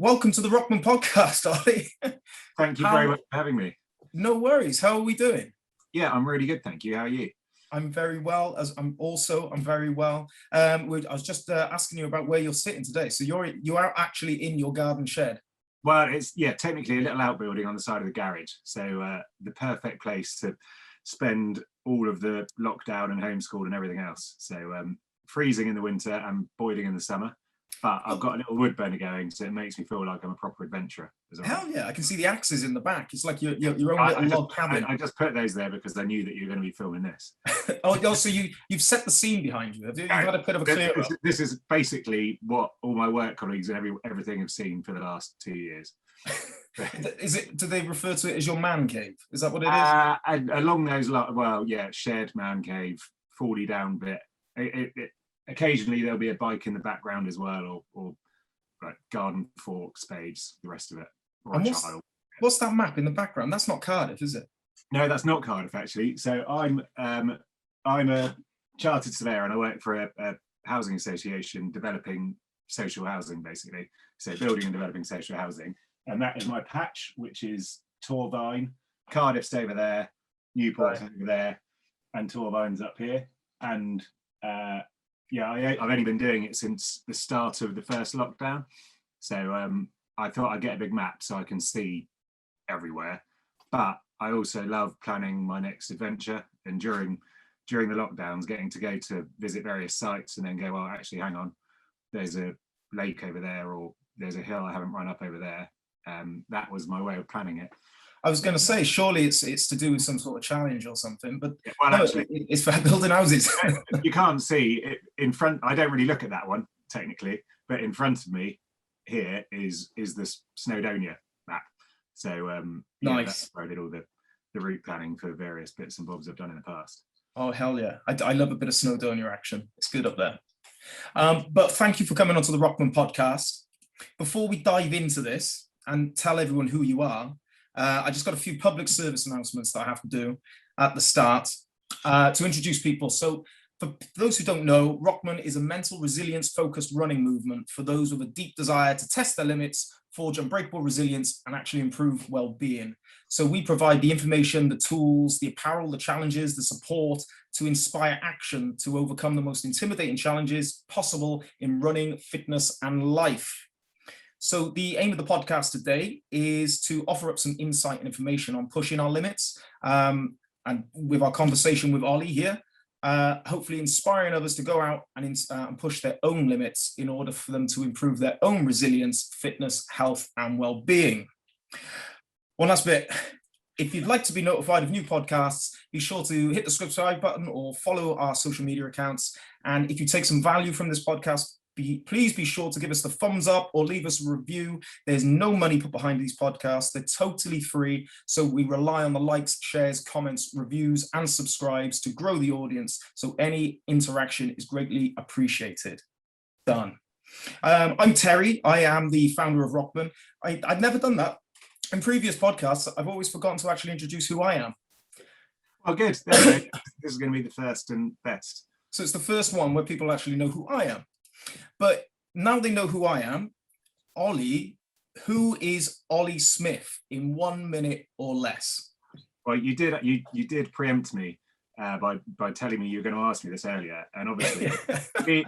welcome to the Rockman podcast, Oli. Thank you very much for having me. No worries. How are we doing? Yeah, I'm really good, thank you. How are you? I'm very well. I'm very well. I was just asking you about where you're sitting today. So you are actually in your garden shed. Well, it's technically a little outbuilding on the side of the garage. So the perfect place to spend all of the lockdown and homeschool and everything else. So freezing in the winter and boiling in the summer. But I've got a little wood burner going, so it makes me feel like I'm a proper adventurer as well. Hell yeah, I can see the axes in the back. It's like your own little log cabin. I just put those there because I knew that you were going to be filming this. So you've set the scene behind you, have you? You've had a bit of a clear up. This is basically what all my work colleagues and everything have seen for the last 2 years. Do they refer to it as your man cave? Is that what it is? Along those lines, well, yeah, shared man cave, 40 down bit. Occasionally there'll be a bike in the background as well, or like garden fork, spades, the rest of it, or a child. What's that map in the background? That's not Cardiff, is it? No, that's not Cardiff actually. So I'm a chartered surveyor and I work for a housing association developing social housing, basically. So building and developing social housing, and that is my patch, which is Torvine. Cardiff's over there, Newport's over there, and Torvine's up here. And yeah, I've only been doing it since the start of the first lockdown. So I thought I'd get a big map so I can see everywhere. But I also love planning my next adventure. And during the lockdowns, getting to go to visit various sites and then go, well, actually, hang on, there's a lake over there, or there's a hill I haven't run up over there. That was my way of planning it. I was going to say, surely it's to do with some sort of challenge or something, but well, no, actually, it's for building houses. You can't see it in front. I don't really look at that one technically, but in front of me here is the Snowdonia map. So nice. That's where I did all the route planning for various bits and bobs I've done in the past. Oh hell yeah! I love a bit of Snowdonia action. It's good up there. But thank you for coming onto the Rockman podcast. Before we dive into this and tell everyone who you are, I just got a few public service announcements that I have to do at the start to introduce people. So for those who don't know, Rockman is a mental resilience focused running movement for those with a deep desire to test their limits, forge unbreakable resilience, and actually improve well-being. So we provide the information, the tools, the apparel, the challenges, the support to inspire action to overcome the most intimidating challenges possible in running, fitness, and life. So the aim of the podcast today is to offer up some insight and information on pushing our limits, and with our conversation with Oli here, hopefully inspiring others to go out and push their own limits in order for them to improve their own resilience, fitness, health, and well-being. One last bit. If you'd like to be notified of new podcasts, be sure to hit the subscribe button or follow our social media accounts. And if you take some value from this podcast, please be sure to give us the thumbs up or leave us a review. There's no money put behind these podcasts. They're totally free. So we rely on the likes, shares, comments, reviews, and subscribes to grow the audience. So any interaction is greatly appreciated. Done. I'm Terry. I am the founder of Rockman. I've never done that. In previous podcasts, I've always forgotten to actually introduce who I am. Oh, good. There we go. This is going to be the first and best. So it's the first one where people actually know who I am. But now they know who I am. Oli, who is Oli Smith in 1 minute or less? Well, you did preempt me by telling me you were going to ask me this earlier, and obviously,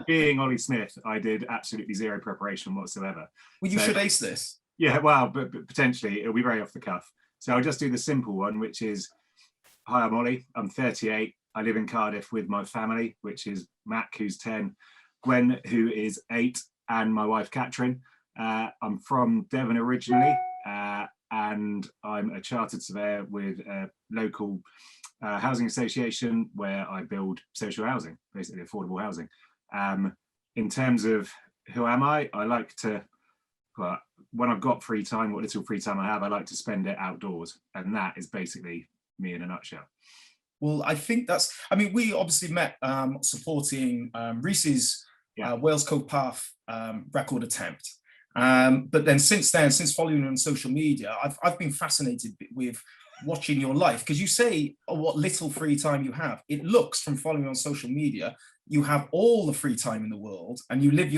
being Oli Smith, I did absolutely zero preparation whatsoever. Well, you should ace this. Yeah, well, but potentially it'll be very off the cuff. So I'll just do the simple one, which is, hi, I'm Oli. I'm 38. I live in Cardiff with my family, which is Mac, who's 10. Gwen, who is 8, and my wife, Catherine. I'm from Devon originally, and I'm a chartered surveyor with a local housing association where I build social housing, basically affordable housing. In terms of who am I like to, well, when I've got free time, what little free time I have, I like to spend it outdoors. And that is basically me in a nutshell. Well, I think we obviously met supporting Reese's Wales Cove Path record attempt. But then since following you on social media, I've been fascinated with watching your life, because you say what little free time you have. It looks, from following you on social media, you have all the free time in the world, and you live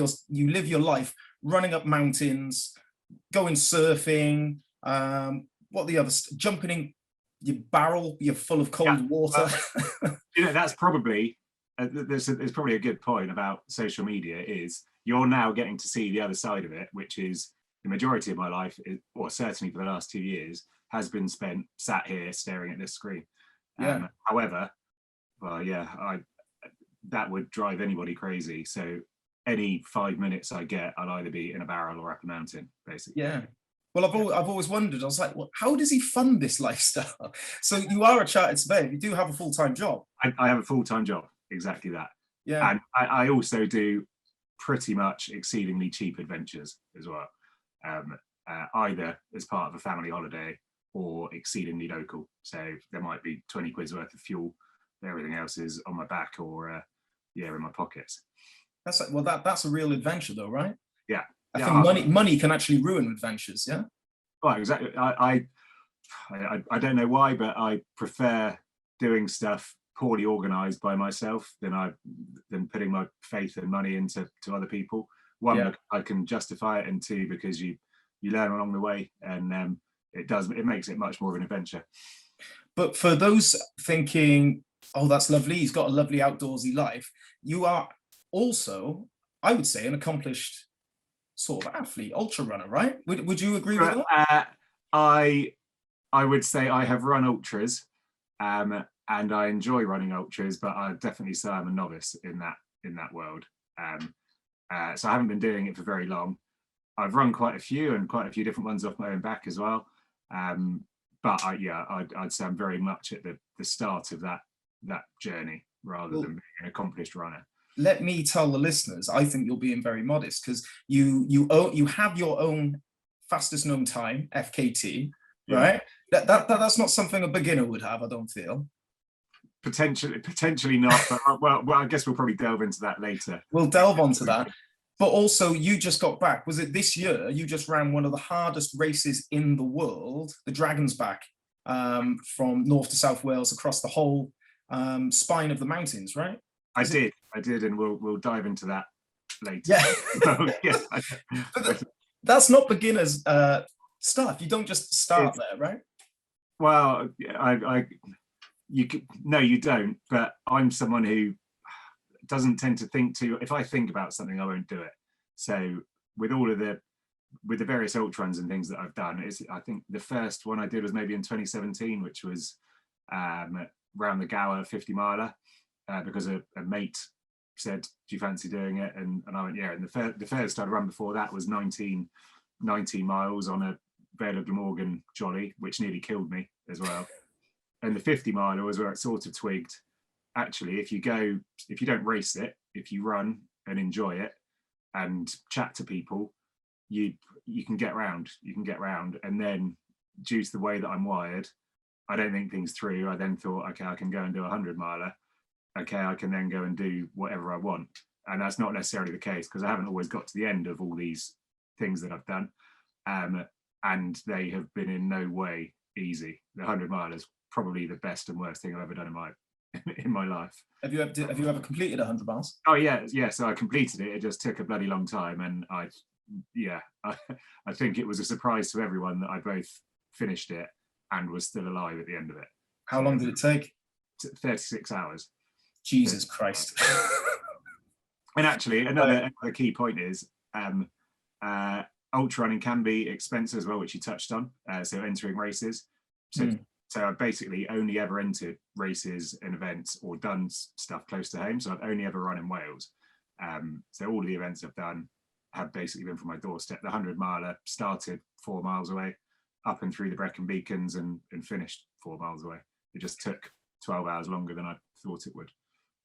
your life running up mountains, going surfing, what the other, jumping in your barrel, you're full of cold water. Well, that's probably, there's probably a good point about social media is you're now getting to see the other side of it, which is the majority of my life, or certainly for the last 2 years, has been spent sat here staring at this screen. However, well, that would drive anybody crazy. So any 5 minutes I get, I'll either be in a barrel or up a mountain, basically. Yeah. Well, I've always wondered. I was like, well, how does he fund this lifestyle? So you are a chartered surveyor. You do have a full-time job. I have a full-time job, exactly that. Yeah. And I also do pretty much exceedingly cheap adventures as well, either as part of a family holiday or exceedingly local. So there might be 20 quid's worth of fuel. Everything else is on my back or in my pockets. That's a real adventure, though, right? Yeah. I think money can actually ruin adventures. Yeah. Well, exactly. I don't know why, but I prefer doing stuff poorly organized by myself than putting my faith and money into other people. One, I can justify it, and two, because you learn along the way, and it makes it much more of an adventure. But for those thinking, oh, that's lovely, he's got a lovely outdoorsy life, you are also, I would say, an accomplished sort of athlete, ultra runner, right? Would you agree with that? I would say I have run ultras, and I enjoy running ultras, but I definitely say I'm a novice in that world. So I haven't been doing it for very long. I've run quite a few different ones off my own back as well. But I'd say I'm very much at the start of that journey rather than being an accomplished runner. Let me tell the listeners, I think you're being very modest, because you have your own fastest known time, FKT, right? That's not something a beginner would have, I don't feel. Potentially not, but well, I guess we'll probably delve into that later. We'll delve onto that. But also, you just got back. Was it this year? You just ran one of the hardest races in the world, the Dragon's Back, from North to South Wales across the whole spine of the mountains, right? I did, and we'll dive into that later. Yeah. But that's not beginners stuff. You don't just start there, right? Well, you don't. But I'm someone who doesn't tend to think too. If I think about something, I won't do it. So with the various ultra runs and things that I've done, I think the first one I did was maybe in 2017, which was round the Gower 50 miler, because a mate said, "Do you fancy doing it?" And I went, yeah. And the first I'd run before that was 19 miles on a Vale of Glamorgan jolly, which nearly killed me as well. And the 50 miler was where it sort of twigged. Actually, if you don't race it, if you run and enjoy it and chat to people, you can get round. And then, due to the way that I'm wired, I don't think things through. I then thought, okay, I can go and do a 100 miler. Okay, I can then go and do whatever I want. And that's not necessarily the case, because I haven't always got to the end of all these things that I've done. And they have been in no way easy. The 100 mile is probably the best and worst thing I've ever done in my life. Have you ever completed 100 miles? Oh yeah. So I completed it. It just took a bloody long time, and I think it was a surprise to everyone that I both finished it and was still alive at the end of it. How long did it take? 36 hours. Jesus Christ. And actually, another key point is ultra running can be expensive as well, which you touched on. So entering races. So I've basically only ever entered races and events or done stuff close to home. So I've only ever run in Wales. So all of the events I've done have basically been from my doorstep. The 100 miler started 4 miles away, up and through the Brecon Beacons, and finished 4 miles away. It just took 12 hours longer than I thought it would.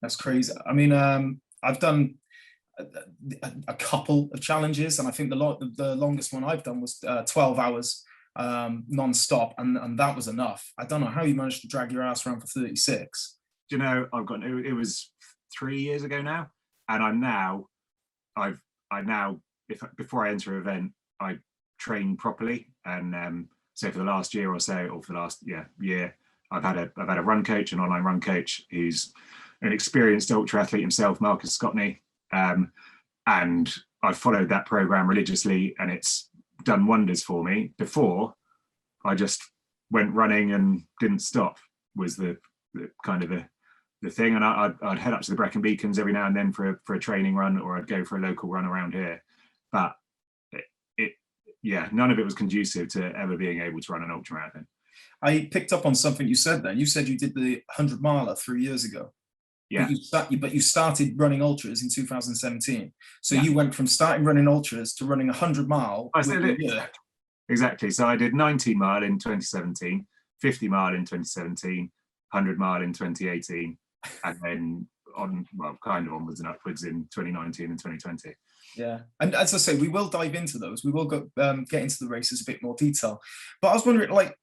That's crazy. I mean, I've done a couple of challenges, and I think the longest one I've done was 12 hours non-stop, and that was enough. I don't know how you managed to drag your ass around for 36. Do you know, it was 3 years ago now, and before I enter an event, I train properly, and so for the last year or so, or for the last year, I've had a run coach, an online run coach, who's an experienced ultra athlete himself, Marcus Scotney, and I've followed that program religiously, and it's done wonders for me. Before, I just went running and didn't stop, was the kind of the thing. And I'd head up to the Brecon Beacons every now and then for a training run, or I'd go for a local run around here. But yeah, none of it was conducive to ever being able to run an ultra marathon. I picked up on something you said then. You said you did the 100 miler 3 years ago. Yeah. But you started running ultras in 2017. So Yeah. you went from starting running ultras to running 100 mile. Exactly. So I did 19 mile in 2017, 50 mile in 2017, 100 mile in 2018, and then onwards and upwards in 2019 and 2020. Yeah, and as I say, we will dive into those. We will go get into the races a bit more detail. But I was wondering, like,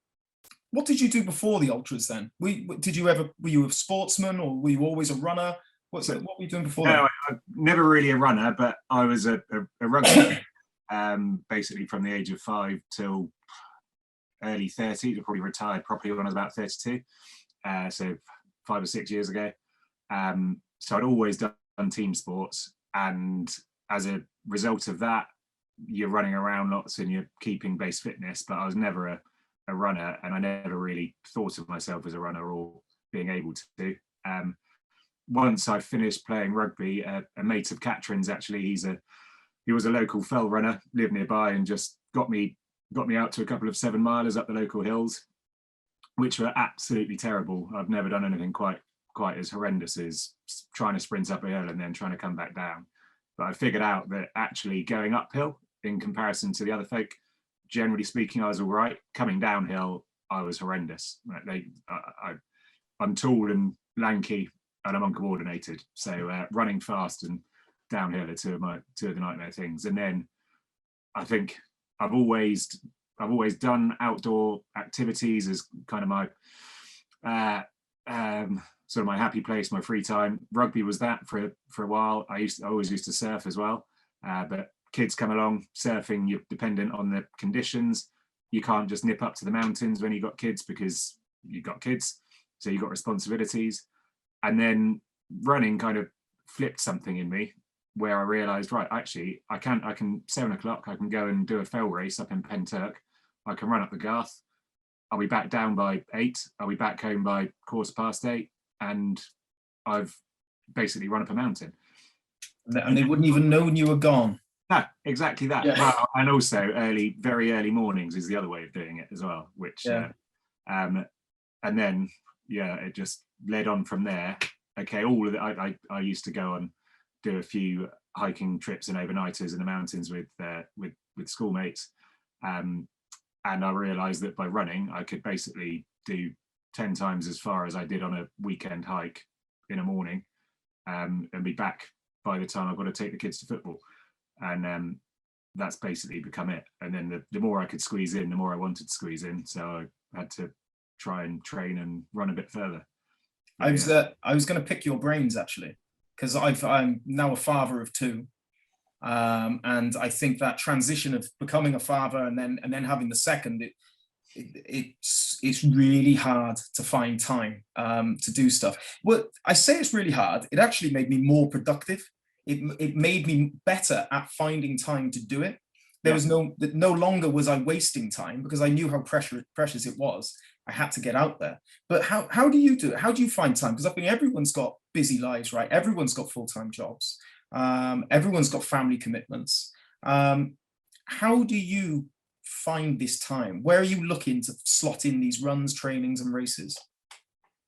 what did you do before the ultras then? Were you a sportsman, or were you always a runner? What were you doing before that? No, I'm never really a runner, but I was a rugby basically from the age of 5 till early 30s. I probably retired properly when I was about 32, so 5 or 6 years ago. So I'd always done team sports, and as a result of that, you're running around lots and you're keeping base fitness, but I was never a runner, and I never really thought of myself as a runner or being able to. Once I finished playing rugby, a mate of Catherine's, actually, he was a local fell runner, lived nearby, and just got me out to a couple of 7 milers up the local hills, which were absolutely terrible. I've never done anything quite as horrendous as trying to sprint up a hill and then trying to come back down. But I figured out that actually going uphill, in comparison to the other folk, generally speaking, I was all right. Coming downhill, I was horrendous. I'm tall and lanky, and I'm uncoordinated. So running fast and downhill are two of the nightmare things. And then I think I've always done outdoor activities as kind of my sort of my happy place, my free time. Rugby was that for a while. I always used to surf as well, but kids come along, surfing, you're dependent on the conditions. You can't just nip up to the mountains when you've got kids, because you've got kids, so you've got responsibilities. And then running kind of flipped something in me, where I realized, right, actually, I can 7 o'clock, I can go and do a fell race up in Penturk. I can run up the Garth. I'll be back down by 8. I'll be back home by 8:15, and I've basically run up a mountain. And they wouldn't even know when you were gone. No, exactly that. Yeah. Well, and also very early mornings is the other way of doing it as well, which, and then, it just led on from there. Okay, all of it, I used to go and do a few hiking trips and overnighters in the mountains with schoolmates. And I realized that by running, I could basically do 10 times as far as I did on a weekend hike in a morning, and be back by the time I've got to take the kids to football. And that's basically become it. And then the more I could squeeze in, the more I wanted to squeeze in. So I had to try and train and run a bit further. I was going to pick your brains, actually, because I'm now a father of 2. And I think that transition of becoming a father and then having the second, it's really hard to find time to do stuff. Well, I say it's really hard. It actually made me more productive. It made me better at finding time to do it. There was no longer was I wasting time, because I knew how precious it was. I had to get out there. But how do you do it? How do you find time? Because I think everyone's got busy lives, right? Everyone's got full-time jobs. Everyone's got family commitments. How do you find this time? Where are you looking to slot in these runs, trainings, and races?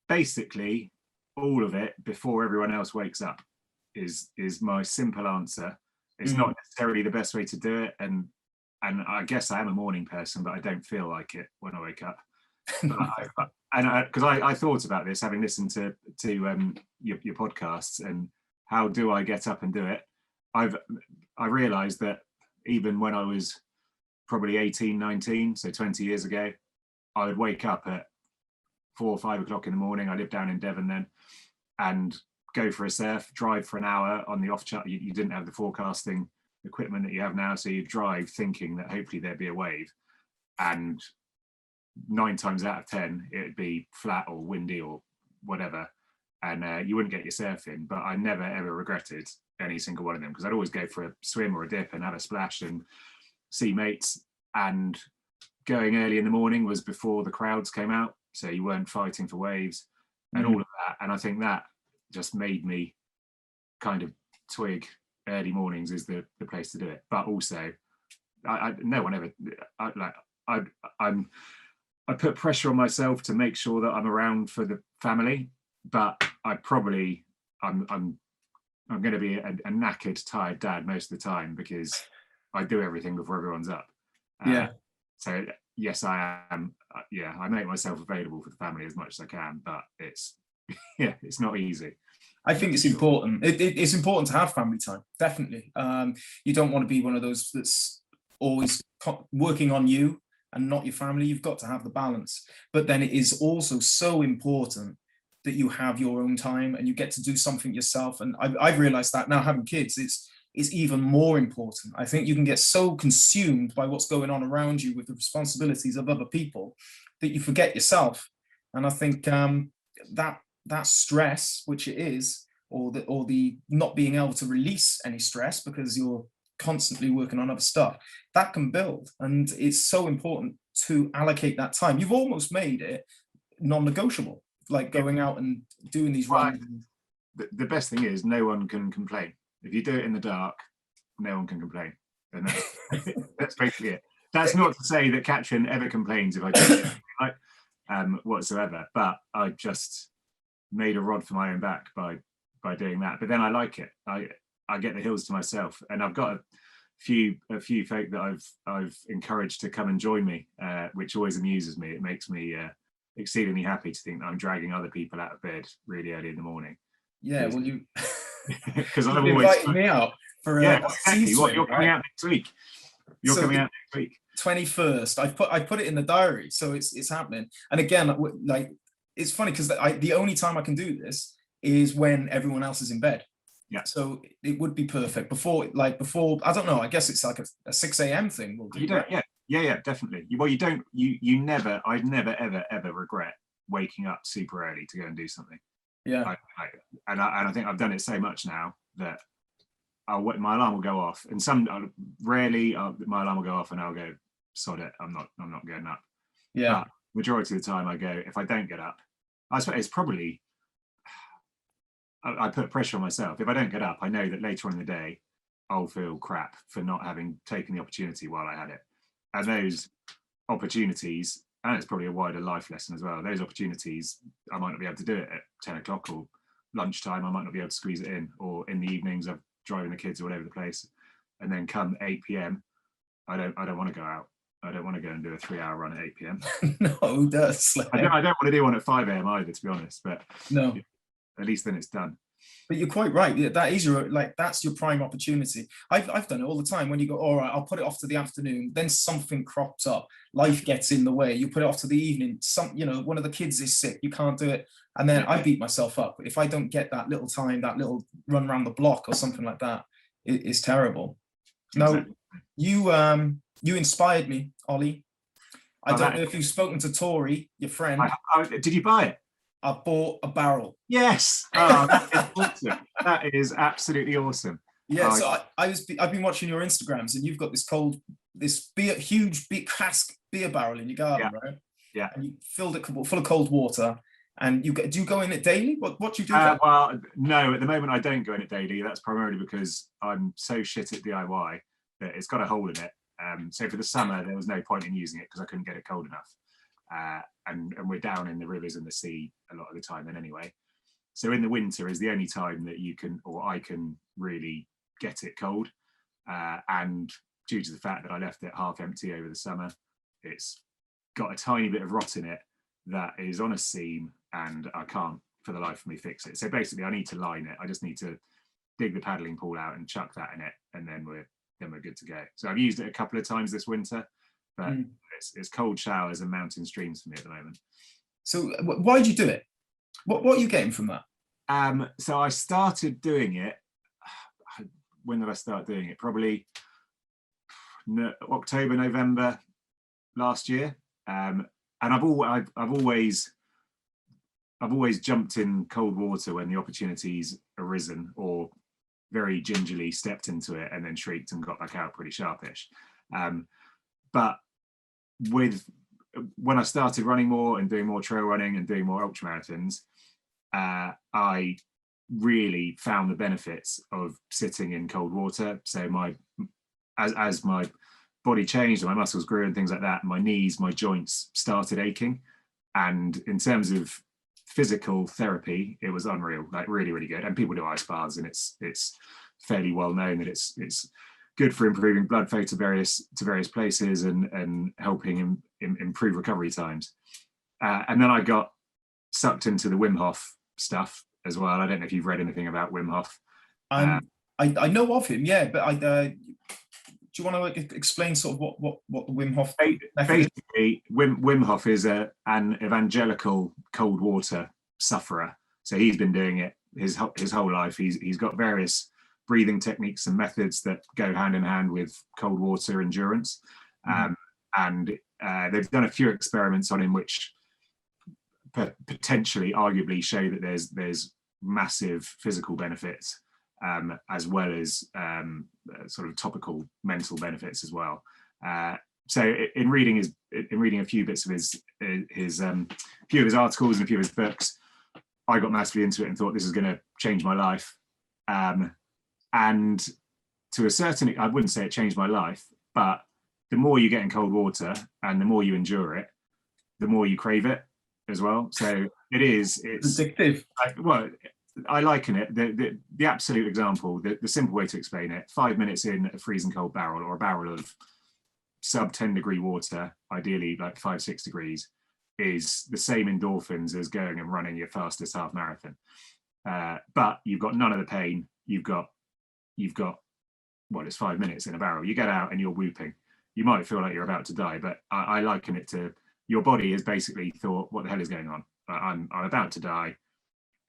Basically, all of it before everyone else wakes up is my simple answer. It's not necessarily the best way to do it, and I guess I am a morning person, but I don't feel like it when I wake up. Because I thought about this, having listened to your podcasts, and how do I get up and do it? I realized that even when I was probably 18, 19, so 20 years ago, I would wake up at 4 or 5 o'clock in the morning. I lived down in Devon then, and go for a surf, drive for an hour on the off chance. You didn't have the forecasting equipment that you have now, so you drive thinking that hopefully there'd be a wave, and 9 times out of 10 it'd be flat or windy or whatever, and you wouldn't get your surf in. But I never ever regretted any single one of them, because I'd always go for a swim or a dip and have a splash and see mates. and going early in the morning was before the crowds came out, so you weren't fighting for waves and all of that. And I think that just made me kind of twig early mornings is the place to do it. But also, no one ever I put pressure on myself to make sure that I'm around for the family, but I'm going to be a knackered, tired dad most of the time because I do everything before everyone's up. So yes, I am. I make myself available for the family as much as I can, but it's not easy. I think it's important. It's important to have family time, definitely. You don't want to be one of those that's always working on you and not your family. You've got to have the balance. But then it is also so important that you have your own time and you get to do something yourself. And I've realized that now having kids, it's even more important. I think you can get so consumed by what's going on around you with the responsibilities of other people that you forget yourself. And I think that stress, which it is, or the not being able to release any stress because you're constantly working on other stuff, that can build. And it's so important to allocate that time. You've almost made it non-negotiable, like going out and doing these runs. The best thing is no one can complain. If you do it in the dark, no one can complain. And that's basically it. That's not to say that Katrin ever complains if I do it whatsoever, but I just made a rod for my own back by doing that. But then I like it. I get the hills to myself, and I've got a few folk that I've encouraged to come and join me, which always amuses me. It makes me exceedingly happy to think that I'm dragging other people out of bed really early in the morning. Yeah, well, you because I've always invited me out for exactly. What, you're coming out next week? You're coming out next week. 21st. I put it in the diary, so it's happening. And again, like, it's funny because the only time I can do this is when everyone else is in bed. Yeah. So it would be perfect before I don't know. I guess it's like a 6 a.m. thing. We'll do, you don't, right? Yeah, definitely. Well, I'd never ever regret waking up super early to go and do something. Yeah. I think I've done it so much now that my alarm will go off, and rarely my alarm will go off and I'll go, sod it, I'm not getting up. Yeah. But majority of the time I go, if I don't get up, I suppose it's probably, I put pressure on myself. If I don't get up, I know that later on in the day I'll feel crap for not having taken the opportunity while I had it. And those opportunities, and it's probably a wider life lesson as well, those opportunities, I might not be able to do it at 10 o'clock or lunchtime. I might not be able to squeeze it in, or in the evenings I'm driving the kids all over the place. And then come 8 p.m, I don't want to go out. I don't want to go and do a 3-hour run at 8 p.m. No, that's like... I don't want to do one at 5 a.m. either, to be honest, but no, at least then it's done. But you're quite right. Yeah, that is that's your prime opportunity. I've done it all the time. When you go, all right, I'll put it off to the afternoon, then something crops up, life gets in the way, you put it off to the evening, one of the kids is sick, you can't do it, and then I beat myself up if I don't get that little time, that little run around the block or something like that. It's terrible. Exactly. Now you inspired me, Ollie. I don't know if you've spoken to Tori, your friend. Did you buy it? I bought a barrel. Yes. Oh, that is awesome. That is absolutely awesome. Yeah. So I've been watching your Instagrams, and you've got this huge cask beer barrel in your garden, right? Yeah. And you filled it full of cold water. And do you go in it daily? What do you do? Well, no, at the moment I don't go in it daily. That's primarily because I'm so shit at DIY that it's got a hole in it. So for the summer, there was no point in using it because I couldn't get it cold enough. And we're down in the rivers and the sea a lot of the time then anyway. So in the winter is the only time that you can, or I can, really get it cold. And due to the fact that I left it half empty over the summer, it's got a tiny bit of rot in it that is on a seam, and I can't for the life of me fix it. So basically I need to line it. I just need to dig the paddling pool out and chuck that in it, and then we're good to go. So I've used it a couple of times this winter, but it's cold showers and mountain streams for me at the moment. So why did you do it? What are you getting from that? So I started doing it, when did I start doing it? Probably October, November last year. And I've always jumped in cold water when the opportunity's arisen, or very gingerly stepped into it and then shrieked and got back out pretty sharpish. but when I started running more and doing more trail running and doing more ultra marathons, I really found the benefits of sitting in cold water. So as my body changed and my muscles grew and things like that, my knees, my joints started aching. And in terms of physical therapy, it was unreal, like really, really good. And people do ice baths, and it's fairly well known that it's good for improving blood flow to various places and helping improve recovery times. And then I got sucked into the Wim Hof stuff as well. I don't know if you've read anything about Wim Hof. I know of him, yeah, but do you want to explain sort of what the Wim Hof basically Wim Hof is an evangelical cold water sufferer. So he's been doing it his whole life. He's got various breathing techniques and methods that go hand in hand with cold water endurance. And they've done a few experiments on him which potentially arguably show that there's massive physical benefits, as well as sort of topical mental benefits as well. So in reading a few bits of his few of his articles and a few of his books, I got massively into it and thought this is going to change my life. And to a certain, I wouldn't say it changed my life, but the more you get in cold water and the more you endure it, the more you crave it as well. So it's addictive. I liken it, the absolute example, the simple way to explain it, 5 minutes in a freezing cold barrel, or a barrel of sub 10 degree water, ideally like 5-6 degrees, is the same endorphins as going and running your fastest half marathon. But you've got none of the pain. You've got it's 5 minutes in a barrel. You get out and you're whooping. You might feel like you're about to die, but I liken it to your body has basically thought, what the hell is going on? I'm about to die,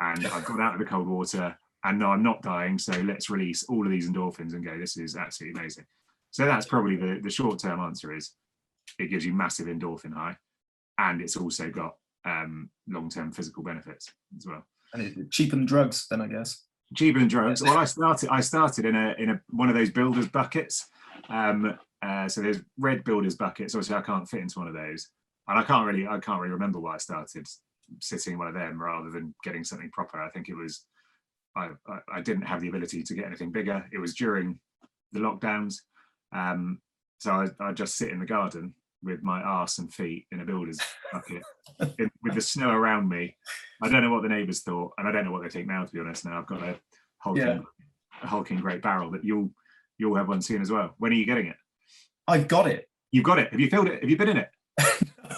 and I've got out of the cold water, and no, I'm not dying, so let's release all of these endorphins and go, this is absolutely amazing. So that's probably the short-term answer is it gives you massive endorphin high, and it's also got long-term physical benefits as well. And it's cheaper than drugs, then, I guess. Cheaper than drugs. Well, I started in a one of those builder's buckets. So there's red builder's buckets. Obviously, I can't fit into one of those, and I can't really remember why I started sitting in one of them rather than getting something proper. I think it was I didn't have the ability to get anything bigger. It was during the lockdowns, so I just sit in the garden with my arse and feet in a builder's bucket with the snow around me. I don't know what the neighbours thought, and I don't know what they think now, to be honest. Now I've got a hulking great barrel that you'll have one soon as well. When are you getting it? I've got it. You've got it. Have you filled it? Have you been in it?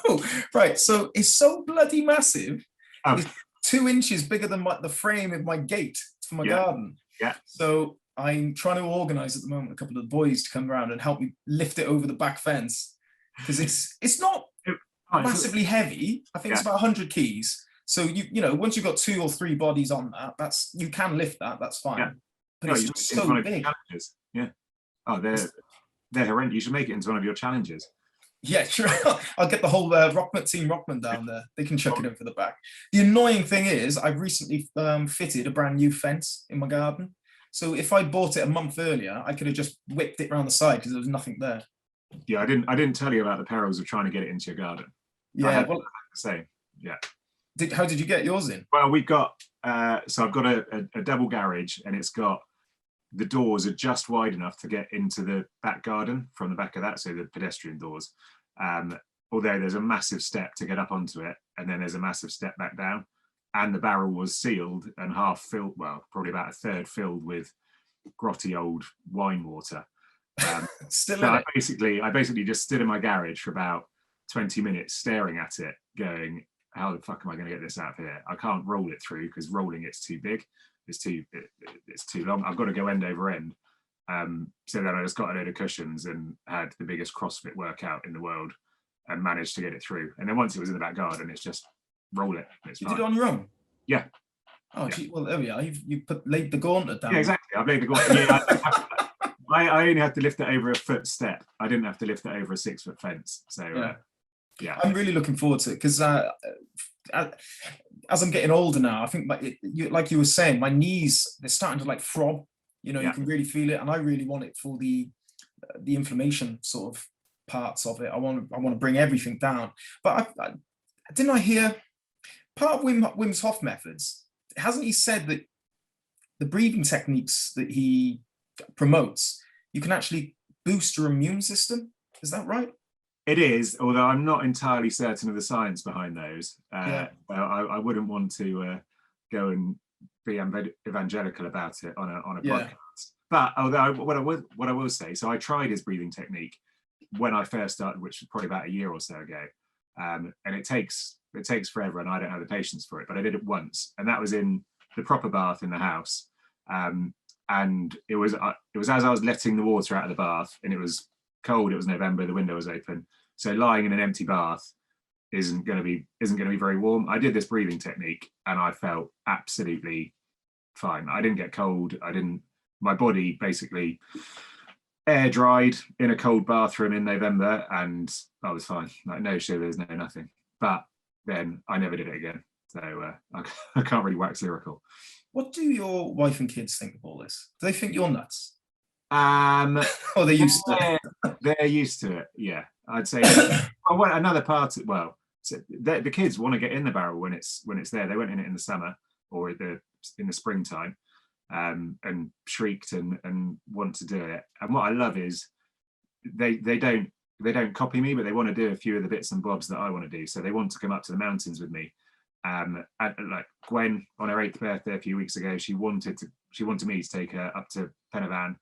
No. Right. So it's so bloody massive. Oh. It's 2 inches bigger than the frame of my gate for my garden. Yeah. So I'm trying to organise at the moment a couple of the boys to come around and help me lift it over the back fence, because it's not massively heavy. I think it's about 100 keys. So you know once you've got 2 or 3 bodies on that, you can lift that. That's fine. Yeah. But it's just so big. Yeah. Oh, they're horrendous. You should make it into one of your challenges. Yeah, sure. I'll get the whole Rockman down there. They can chuck it in for the back. The annoying thing is, I've recently fitted a brand new fence in my garden. So if I bought it a month earlier, I could have just whipped it around the side because there was nothing there. Yeah, I didn't tell you about the perils of trying to get it into your garden. Yeah, well, same. Yeah. How did you get yours in? Well, we've got so I've got a double garage, and it's got the doors are just wide enough to get into the back garden from the back of that, so the pedestrian doors. Although there's a massive step to get up onto it, and then there's a massive step back down, and the barrel was sealed and half filled, well, probably about a third filled with grotty old wine water. So I basically just stood in my garage for about 20 minutes staring at it, going, how the fuck am I going to get this out of here? I can't roll it through because rolling it's too big. It's too long. I've got to go end over end. So then I just got a load of cushions and had the biggest CrossFit workout in the world and managed to get it through. And then once it was in the back garden, it's just roll it. You did it on your own? Yeah. Oh, gee, well, there we are. You laid the gauntlet down. Yeah, exactly. I've laid the gauntlet. Yeah, I only had to lift it over a foot step. I didn't have to lift it over a 6 foot fence. So yeah. I'm really looking forward to it because as I'm getting older now, I think like you were saying, my knees, they're starting to like throb. You know, you can really feel it, and I really want it for the inflammation sort of parts of it. I want to bring everything down. But didn't I hear part of Wim Hof methods? Hasn't he said that the breathing techniques that he promotes, you can actually boost your immune system? Is that right? It is, although I'm not entirely certain of the science behind those. Yeah. I wouldn't want to go and be evangelical about it on a Yeah. podcast. But although what I will say, so I tried his breathing technique when I first started, which was probably about a year or so ago, and it takes forever, and I don't have the patience for it. But I did it once, and that was in the proper bath in the house, and it was as I was letting the water out of the bath, and it was cold. It was November. The window was open, so lying in an empty bath isn't going to be very warm. I did this breathing technique, and I felt absolutely fine. I didn't get cold. My body basically air dried in a cold bathroom in November, and I was fine. Like no shivers, no nothing. But then I never did it again. So I can't really wax lyrical. What do your wife and kids think of all this? Do they think you're nuts? Or they're used to it. They're used to it. Yeah, I'd say. Another part. Well, so the kids want to get in the barrel when it's there. They went in it in the summer or in the springtime, and shrieked and want to do it. And what I love is they don't copy me, but they want to do a few of the bits and bobs that I want to do. So they want to come up to the mountains with me. And like Gwen on her 8th birthday a few weeks ago, she wanted me to take her up to Penavan,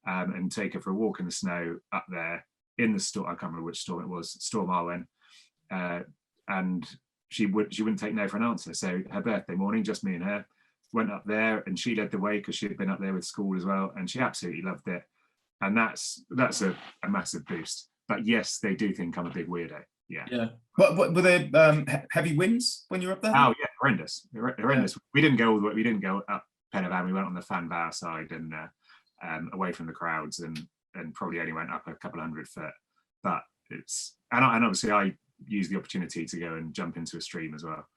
and take her for a walk in the snow up there in the storm. I can't remember which storm it was, Storm Arwen, and she wouldn't take no for an answer. So her birthday morning, just me and her went up there, and she led the way because she had been up there with school as well, and she absolutely loved it. And that's a massive boost. But yes, they do think I'm a big weirdo. Yeah. What were there heavy winds when you were up there? Oh yeah, horrendous. Yeah. We didn't go all the way. We didn't go up Penavan. We went on the Fanbar side and away from the crowds, and probably only went up a couple of 100 foot. But it's and obviously I used the opportunity to go and jump into a stream as well.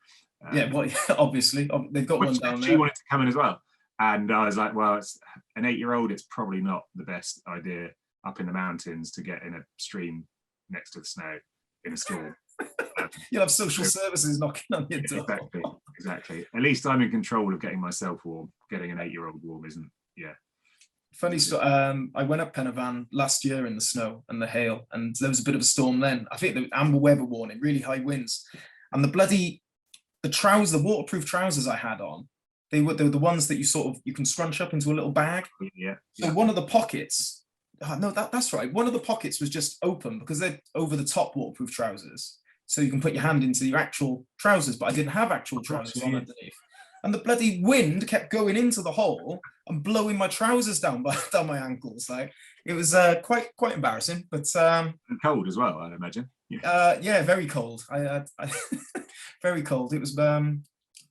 Obviously they've got one down there. She wanted to come in as well, and I was like, well, it's an 8-year-old. It's probably not the best idea up in the mountains to get in a stream next to the snow in a storm. You'll have social services knocking on your door. Exactly. At least I'm in control of getting myself warm. Getting an 8-year-old warm isn't. Yeah. Funny story. I went up Penavan last year in the snow and the hail, and there was a bit of a storm then. I think the amber weather warning, really high winds, and the waterproof trousers I had on, they were the ones that you can scrunch up into a little bag. Yeah. So one of the pockets. No, that's right. One of the pockets was just open because they're over the top waterproof trousers, so you can put your hand into your actual trousers. But I didn't have actual trousers on underneath, and the bloody wind kept going into the hole and blowing my trousers down my ankles. Like it was quite embarrassing, but and cold as well, I'd imagine. Yeah, very cold. I very cold. It was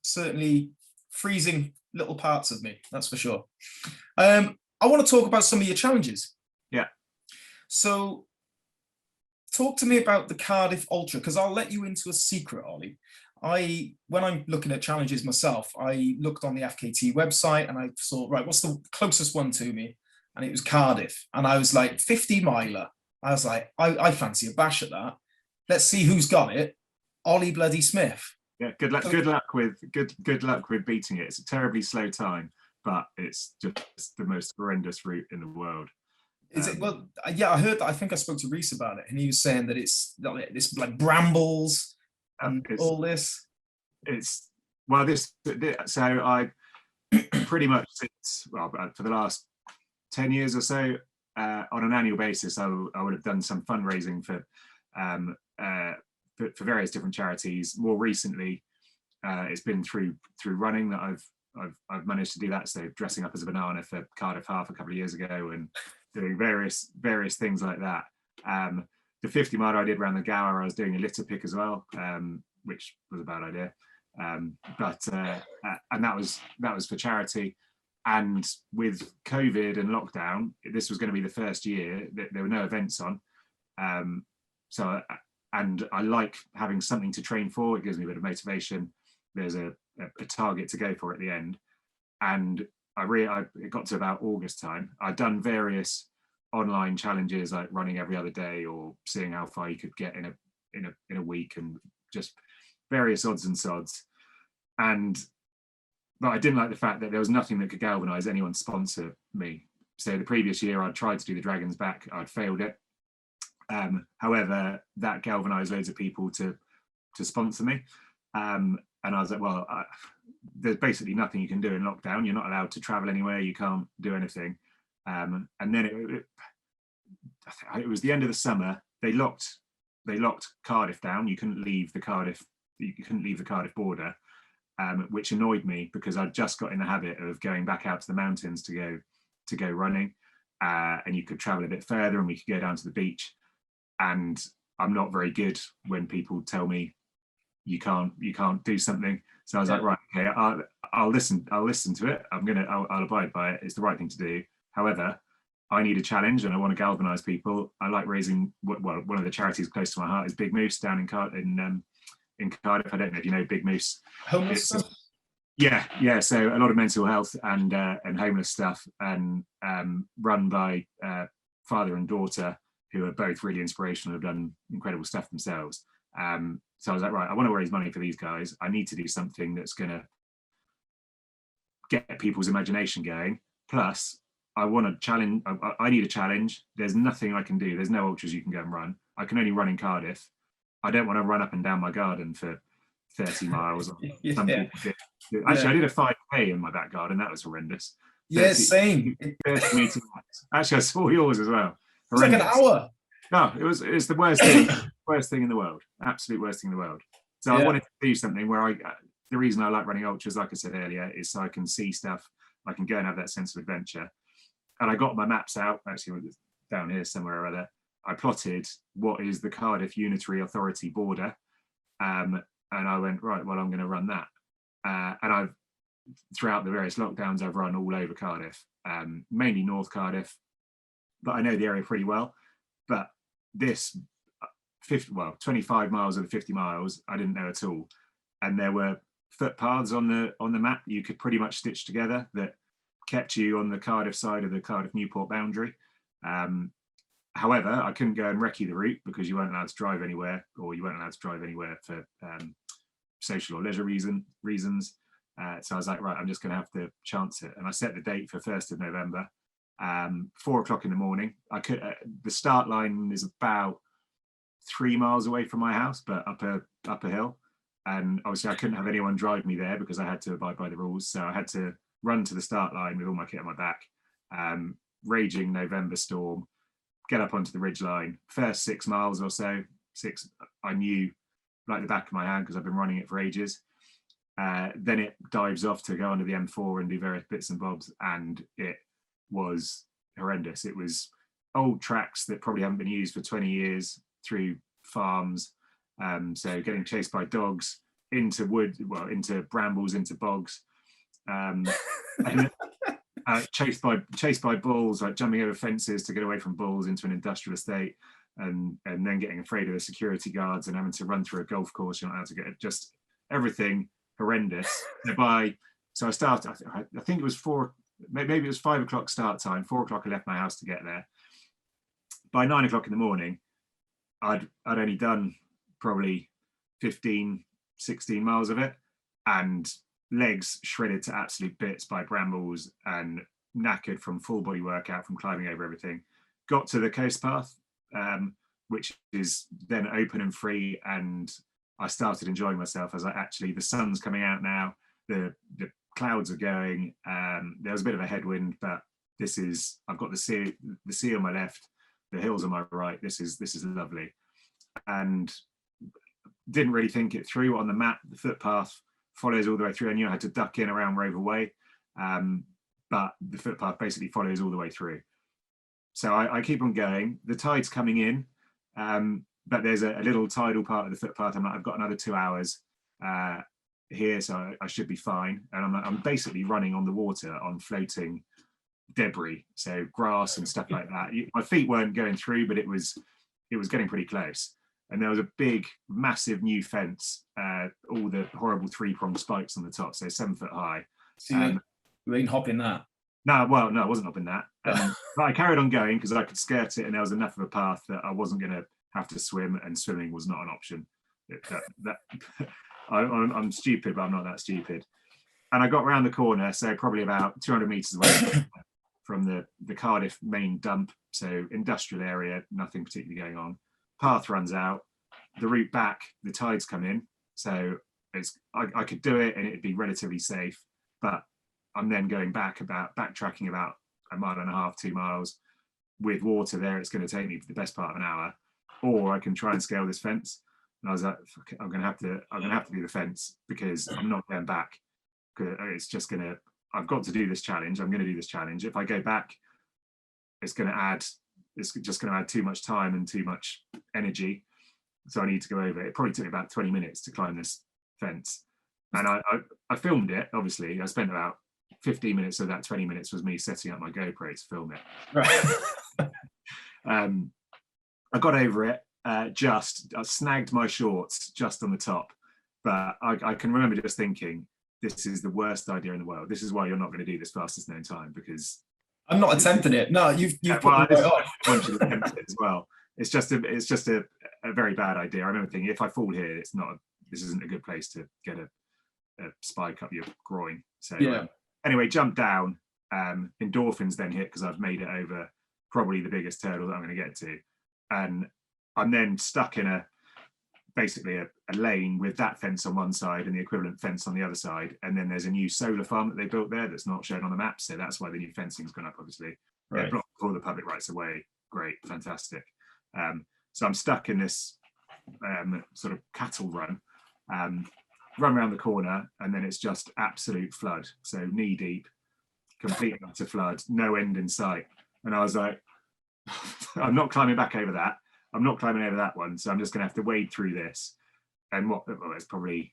certainly freezing little parts of me. That's for sure. I want to talk about some of your challenges. Yeah. So talk to me about the Cardiff Ultra, because I'll let you into a secret, Ollie. When I'm looking at challenges myself, I looked on the FKT website and I saw, right, what's the closest one to me? And it was Cardiff. And I was like, 50 miler. I was like, I fancy a bash at that. Let's see who's got it. Oli bloody Smith. Yeah, good luck with beating it. It's a terribly slow time, but it's just the most horrendous route in the world. Is it? Well, yeah, I heard that. I think I spoke to Reese about it, and he was saying that it's like brambles and all this. It's so I pretty much for the last 10 years or so, on an annual basis, I would have done some fundraising for various different charities. More recently, it's been through running that I've managed to do that. So dressing up as a banana for Cardiff Half a couple of years ago, and doing various things like that. The 50 mile I did around the Gower, I was doing a litter pick as well, which was a bad idea. And that was for charity. And with COVID and lockdown, this was going to be the first year that there were no events on. So I like having something to train for. It gives me a bit of motivation. There's a target to go for at the end. And it got to about August time. I'd done various online challenges like running every other day or seeing how far you could get in a week, and just various odds and sods. But I didn't like the fact that there was nothing that could galvanize anyone to sponsor me. So the previous year I'd tried to do the Dragon's Back, I'd failed it. However, that galvanized loads of people to sponsor me. And I was like, well, there's basically nothing you can do in lockdown. You're not allowed to travel anywhere. You can't do anything. And then it was the end of the summer. They locked Cardiff down. You couldn't leave the Cardiff border, which annoyed me because I'd just got in the habit of going back out to the mountains to go running, and you could travel a bit further, and we could go down to the beach. And I'm not very good when people tell me you can't do something. So I was like, right, okay, I'll listen to it. I'll abide by it. It's the right thing to do. However, I need a challenge, and I want to galvanize people. I like raising, well, one of the charities close to my heart is Big Moose down in Cardiff. I don't know if you know Big Moose. Homeless stuff? Yeah. So a lot of mental health and homeless stuff, and run by father and daughter, who are both really inspirational, have done incredible stuff themselves. So I was like, right, I want to raise money for these guys. I need to do something that's going to get people's imagination going. Plus, I want to challenge. I need a challenge. There's nothing I can do. There's no ultras you can go and run. I can only run in Cardiff. I don't want to run up and down my garden for 30 miles. Some people did. Actually, I did a 5K in my back garden. That was horrendous. Yeah, same. 30 meters. Actually, I saw yours as well. It's like an hour. No, it's the worst thing in the world. Absolute worst thing in the world. So I wanted to do something where the reason I like running ultras, like I said earlier, is so I can see stuff. I can go and have that sense of adventure. And I got my maps out, actually down here somewhere or other. I plotted what is the Cardiff Unitary Authority border. And I went, right, well, I'm going to run that. And throughout the various lockdowns, I've run all over Cardiff, mainly North Cardiff, but I know the area pretty well. But this 25 miles of the 50 miles, I didn't know at all. And there were footpaths on the map you could pretty much stitch together that kept you on the Cardiff side of the Cardiff-Newport boundary. However, I couldn't go and recce the route because you weren't allowed to drive anywhere, or you weren't allowed to drive anywhere for social or leisure reasons. So I was like, right, I'm just going to have to chance it. And I set the date for 1st of November, 4 o'clock in the morning. The start line is about 3 miles away from my house, but up a hill. And obviously I couldn't have anyone drive me there because I had to abide by the rules. So I had to run to the start line with all my kit on my back. Raging November storm, get up onto the ridge line. First 6 miles or so, I knew like the back of my hand because I've been running it for ages. Then it dives off to go under the M4 and do various bits and bobs, and it was horrendous. It was old tracks that probably haven't been used for 20 years through farms. So getting chased by dogs into brambles, into bogs, and chased by bulls, like jumping over fences to get away from bulls into an industrial estate, and then getting afraid of the security guards and having to run through a golf course. You're not allowed to get just everything horrendous. So I started. I think it was maybe it was 5 o'clock start time. 4 o'clock I left my house to get there. By 9 o'clock in the morning, I'd only done probably 15, 16 miles of it, and legs shredded to absolute bits by brambles and knackered from full body workout from climbing over everything. Got to the coast path, which is then open and free, and I started enjoying myself. As the sun's coming out now, the clouds are going. There was a bit of a headwind, but I've got the sea on my left, the hills on my right. This is lovely. And didn't really think it through. On the map, the footpath follows all the way through. I knew I had to duck in around Rover Way, but the footpath basically follows all the way through. So I keep on going. The tide's coming in, but there's a little tidal part of the footpath. I've got another 2 hours here, so I should be fine. And I'm basically running on the water on floating debris, so grass and stuff like that. My feet weren't going through, but it was getting pretty close. And there was a big, massive new fence, all the horrible 3-pronged spikes on the top, so 7 foot high. So you ain't hopping that? No, well, no, I wasn't up in that. But I carried on going because I could skirt it, and there was enough of a path that I wasn't going to have to swim, and swimming was not an option. I'm stupid, but I'm not that stupid. And I got around the corner, so probably about 200 meters away from the Cardiff main dump, so industrial area, nothing particularly going on. Path runs out, the route back, the tides come in, so I could do it and it'd be relatively safe, but I'm then going backtracking about 1.5 miles, 2 miles with water there. It's going to take me for the best part of an hour, or I can try and scale this fence. And I was like, I'm going to have to do the fence because I'm not going back. It's just going to, I've got to do this challenge. I'm going to do this challenge. If I go back, it's just going to add too much time and too much energy. So I need to go over it. It probably took me about 20 minutes to climb this fence. And I filmed it, obviously. I spent about 15 minutes of that 20 minutes was me setting up my GoPro to film it. Right. I got over it. I snagged my shorts just on the top. But I can remember just thinking, this is the worst idea in the world. This is why you're not going to do this fastest known time, because I'm not attempting it. No, you've put me right off. As well. It's just a very bad idea. I remember thinking, if I fall here, this isn't a good place to get a spike up your groin. So yeah. Anyway, jump down. Endorphins then hit because I've made it over probably the biggest hurdle that I'm going to get to, and I'm then stuck in basically a lane with that fence on one side and the equivalent fence on the other side, and then there's a new solar farm that they built there that's not shown on the map, so that's why the new fencing's gone up, obviously. Right. Blocked all the public rights away. Great, fantastic. So I'm stuck in this sort of cattle run around the corner, and then it's just absolute flood, so knee deep, complete and utter flood, no end in sight. And I was like, I'm not climbing back over that. I'm not climbing over that one, so I'm just going to have to wade through this. And it's probably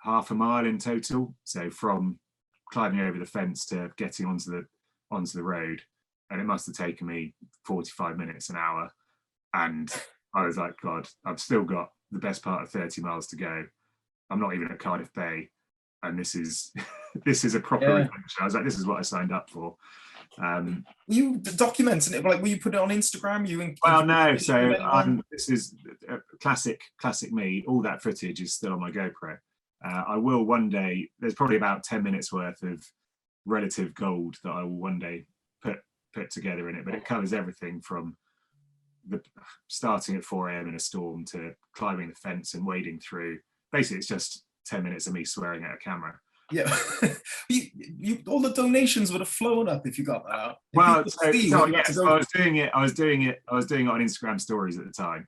0.5 mile in total. So from climbing over the fence to getting onto the road, and it must have taken me 45 minutes, an hour. And I was like, God, I've still got the best part of 30 miles to go. I'm not even at Cardiff Bay, and this is a proper adventure. I was like, this is what I signed up for. Were you documenting it? Like, were you putting it on Instagram? Well, no. So this is classic me. All that footage is still on my GoPro. I will one day. There's probably about 10 minutes worth of relative gold that I will one day put together in it. But it covers everything from starting at 4 a.m. in a storm to climbing the fence and wading through. Basically, it's just 10 minutes of me swearing at a camera. Yeah, you all the donations would have flown up if you got that out. Well, I was doing it on Instagram stories at the time.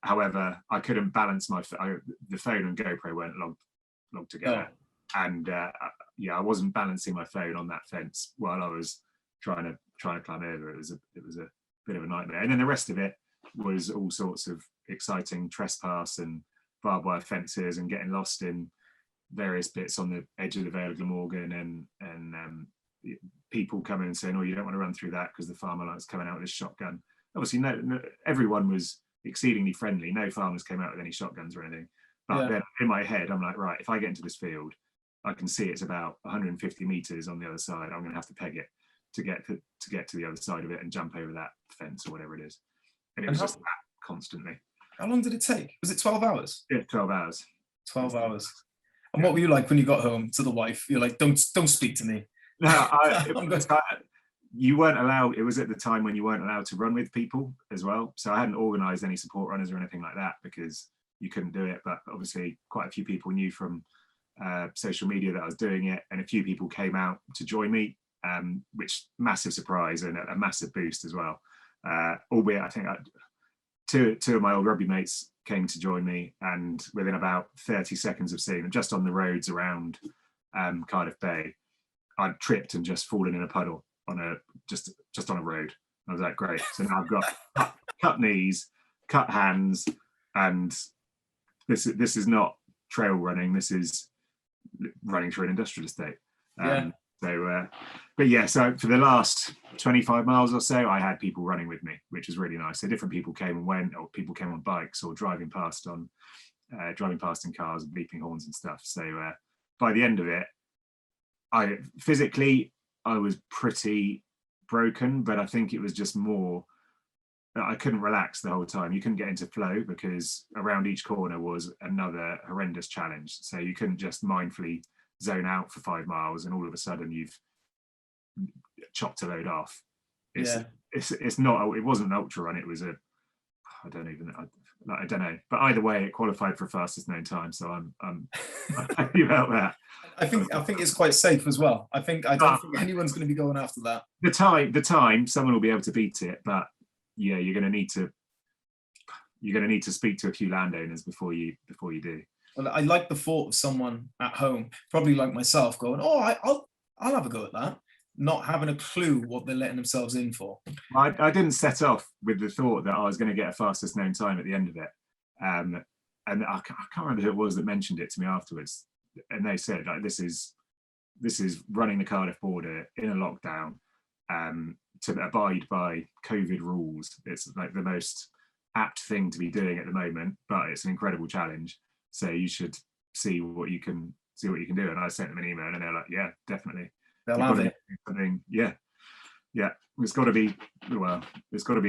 However, I couldn't balance the phone and GoPro weren't logged together, and I wasn't balancing my phone on that fence while I was trying to climb over. It was a bit of a nightmare. And then the rest of it was all sorts of exciting trespass and barbed wire fences and getting lost in various bits on the edge of the Vale of Glamorgan, and people coming and saying, "Oh, you don't want to run through that because the farmer likes coming out with his shotgun." Obviously, no, everyone was exceedingly friendly. No farmers came out with any shotguns or anything. But then in my head, I'm like, right, if I get into this field, I can see it's about 150 meters on the other side. I'm going to have to peg it to get to the other side of it and jump over that fence or whatever it is. And it was just that constantly. How long did it take? Was it 12 hours? Yeah, 12 hours. 12 hours. And what were you like when you got home to the wife? You're like, don't speak to me. No, you weren't allowed. It was at the time when you weren't allowed to run with people as well. So I hadn't organised any support runners or anything like that because you couldn't do it. But obviously, quite a few people knew from social media that I was doing it, and a few people came out to join me, which massive surprise and a massive boost as well. Albeit, I think two of my old rugby mates came to join me, and within about 30 seconds of seeing them just on the roads around Cardiff Bay, I'd tripped and just fallen in a puddle on just on a road. I was like, great. So now I've got cut knees, cut hands, and this is not trail running. This is running through an industrial estate. So for the last 25 miles or so, I had people running with me, which was really nice. So different people came and went, or people came on bikes or driving past in cars and beeping horns and stuff. So by the end of it, I physically, I was pretty broken, but I think it was just more that I couldn't relax the whole time. You couldn't get into flow because around each corner was another horrendous challenge. So you couldn't just mindfully zone out for 5 miles and all of a sudden you've chopped a load off. It's not, it wasn't an ultra run, it was a, I don't know, but either way it qualified for fastest known time, so I'm happy about that. I think it's quite safe as well. I don't think anyone's going to be going after that. The time someone will be able to beat it, but yeah, you're going to need to speak to a few landowners before you do. Well, I like the thought of someone at home, probably like myself, going, "Oh, I'll have a go at that," not having a clue what they're letting themselves in for. I didn't set off with the thought that I was going to get a fastest known time at the end of it, and I can't remember who it was that mentioned it to me afterwards, and they said like this is running the Cardiff border in a lockdown, to abide by COVID rules. It's like the most apt thing to be doing at the moment, but it's an incredible challenge. So you should see what you can do. And I sent them an email, and they're like, "Yeah, definitely." They'll have it. Yeah. It's got to be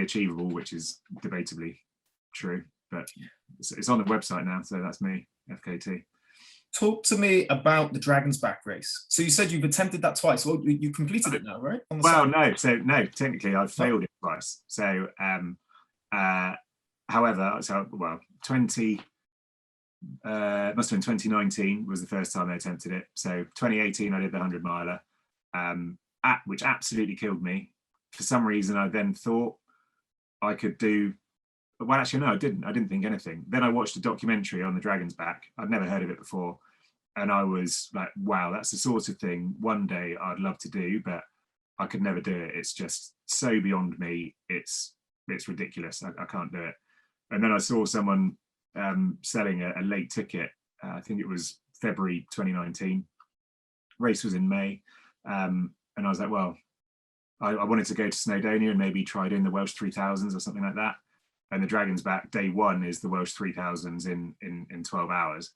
achievable, which is debatably true, but it's on the website now. So that's me, FKT. Talk to me about the Dragon's Back race. So you said you've attempted that twice. Well, you completed it now, right? Well, no. So no, technically I've failed it twice. So, however, 20 must have been 2019 was the first time I attempted it. So 2018 I did the 100 miler, which absolutely killed me. For some reason, I then thought I could do. Well, actually, no, I didn't think anything. Then I watched a documentary on the Dragon's Back. I'd never heard of it before. And I was like, wow, that's the sort of thing one day I'd love to do, but I could never do it. It's just so beyond me. It's ridiculous. I can't do it. And then I saw someone selling a late ticket. I think it was February 2019. Race was in May. And I was like, well, I wanted to go to Snowdonia and maybe try doing the Welsh 3000s or something like that. And the Dragon's Back day one is the Welsh 3000s in 12 hours.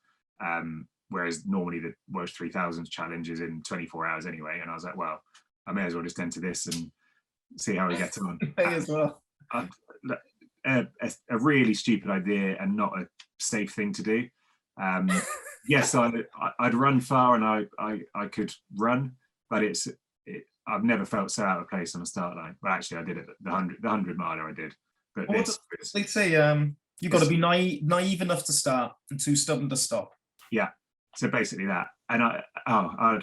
Whereas normally the Welsh 3000s challenge is in 24 hours anyway. And I was like, well, I may as well just enter this and see how we get on. May as well. A really stupid idea and not a safe thing to do. Yes, I'd run far and I could run, but I've never felt so out of place on a start line. But actually I did it, the 100 miler I did. But they say you've got to be naive enough to start and too stubborn to stop. Yeah, so basically that. And I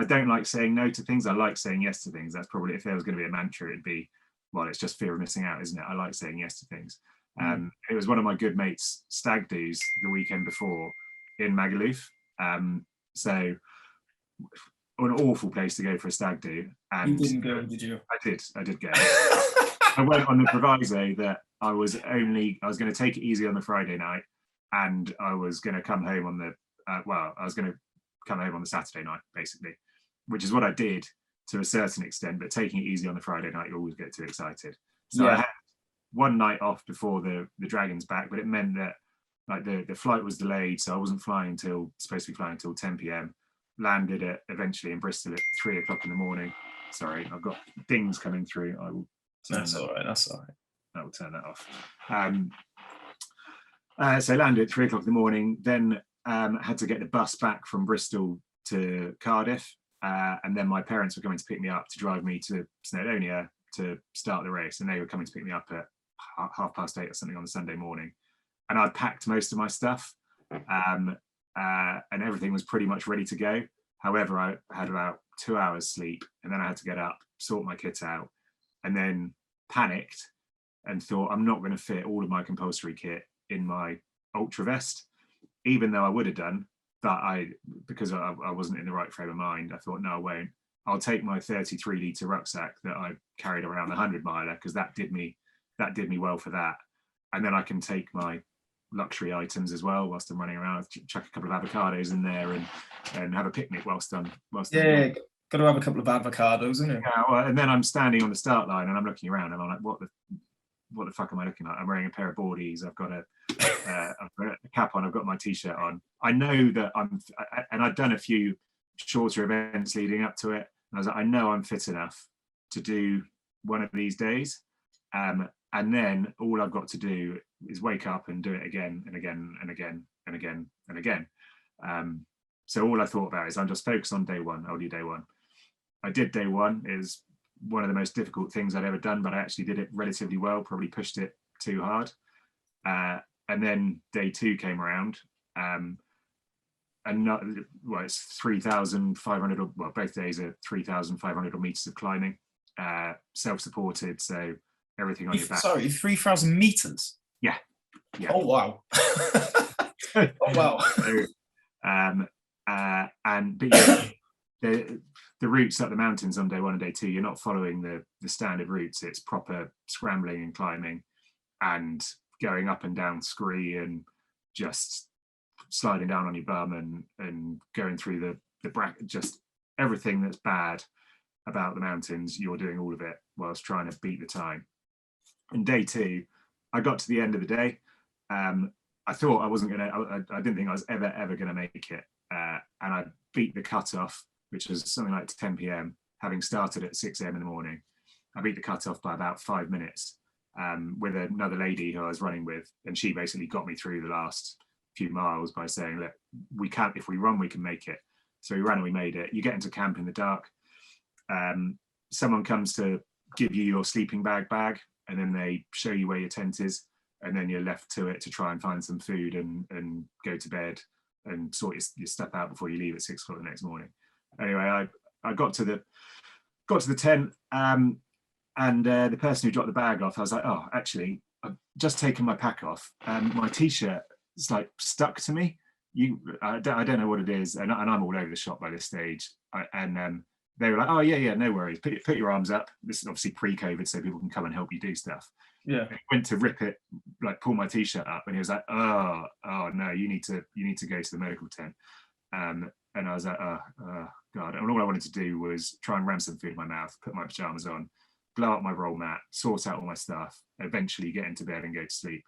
don't like saying no to things. I like saying yes to things. That's probably, if there was going to be a mantra, it'd be, well, it's just fear of missing out, isn't it? I like saying yes to things. It was one of my good mates' stag do's the weekend before in Magaluf. So an awful place to go for a stag do. And you didn't go, did you? I did go. I went on the proviso that I was going to take it easy on the Friday night, and I was going to come home on the Saturday night, basically, which is what I did to a certain extent. But taking it easy on the Friday night, you always get too excited. So yeah. I had one night off before the Dragon's Back, but it meant that like the flight was delayed, so I wasn't supposed to be flying until 10 p.m. Landed eventually in Bristol at 3 o'clock in the morning. Sorry, I've got dings coming through. I will. That's all right. I will turn that off. So landed at 3 o'clock in the morning, then had to get the bus back from Bristol to Cardiff. And then my parents were coming to pick me up to drive me to Snowdonia to start the race. And they were coming to pick me up at 8:30 or something on the Sunday morning. And I'd packed most of my stuff and everything was pretty much ready to go. However, I had about 2 hours sleep, and then I had to get up, sort my kit out, and then panicked and thought I'm not going to fit all of my compulsory kit in my ultra vest, even though I would have done. But because I wasn't in the right frame of mind, I thought, no, I won't. I'll take my 33 litre rucksack that I carried around the 100 miler, because that did me well for that. And then I can take my luxury items as well whilst I'm running around, chuck a couple of avocados in there and have a picnic whilst I'm got to have a couple of avocados, isn't it? Yeah, well, and then I'm standing on the start line and I'm looking around and I'm like, what the fuck am I looking like? I'm wearing a pair of boardies, I've got a cap on, I've got my t-shirt on. I know that I've done a few shorter events leading up to it, I was like, I know I'm fit enough to do one of these days. And then all I've got to do is wake up and do it again and again and again and again and again. So all I thought about is I'm just focused on day one. I'll do day one. I did day one. It was one of the most difficult things I'd ever done, but I actually did it relatively well, probably pushed it too hard. And then day two came around. And not, well, it's 3,500, well, both days are 3,500 meters of climbing, self-supported, so everything on your back. Sorry, 3,000 meters? Yeah. Oh, wow. Oh, wow. So, but yeah, the routes up the mountains on day one and day two, you're not following the standard routes. It's proper scrambling and climbing and going up and down scree and just sliding down on your bum and going through the bracket, just everything that's bad about the mountains, you're doing all of it whilst trying to beat the time. And day two, I got to the end of the day. I thought I wasn't gonna, I didn't think I was ever gonna make it. And I beat the cutoff, which was something like 10 p.m, having started at 6 a.m. in the morning. I beat the cutoff by about 5 minutes with another lady who I was running with. And she basically got me through the last few miles by saying, look, we can't, if we run, we can make it. So we ran and we made it. You get into camp in the dark. Someone comes to give you your sleeping bag, and then they show you where your tent is. And then you're left to it to try and find some food and go to bed and sort your stuff out before you leave at 6 o'clock the next morning. Anyway, I got to the tent, and the person who dropped the bag off, I was like, oh, actually, I've just taken my pack off. My t-shirt is like stuck to me. I don't know what it is, and I'm all over the shop by this stage. They were like, oh yeah, no worries. Put your arms up. This is obviously pre-COVID, so people can come and help you do stuff. Yeah. I went to rip it, like pull my t-shirt up, and he was like, oh no, you need to go to the medical tent. And I was like, oh God. And all I wanted to do was try and ram some food in my mouth, put my pajamas on, blow up my roll mat, sort out all my stuff, eventually get into bed and go to sleep.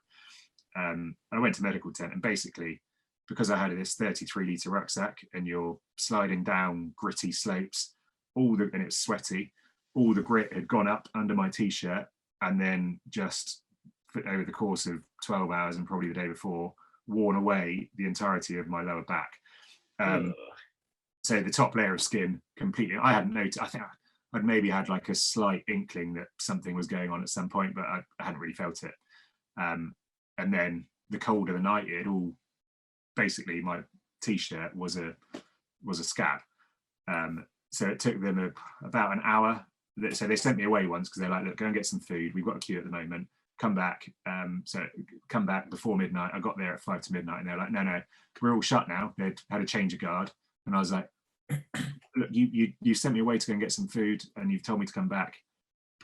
I went to medical tent, and basically, because I had this 33-litre rucksack and you're sliding down gritty slopes, and it was sweaty, all the grit had gone up under my t-shirt, and then just over the course of 12 hours and probably the day before, worn away the entirety of my lower back. So the top layer of skin completely, I hadn't noticed, I think I'd maybe had like a slight inkling that something was going on at some point, but I hadn't really felt it. And then the cold of the night, it all, basically my t-shirt was a scab. So it took them about an hour. So they sent me away once because they're like, look, go and get some food. We've got a queue at the moment. Come back. So come back before midnight. I got there at 5 to midnight, and they're like, no, we're all shut now. They'd had a change of guard. And I was like, look, you sent me away to go and get some food, and you've told me to come back.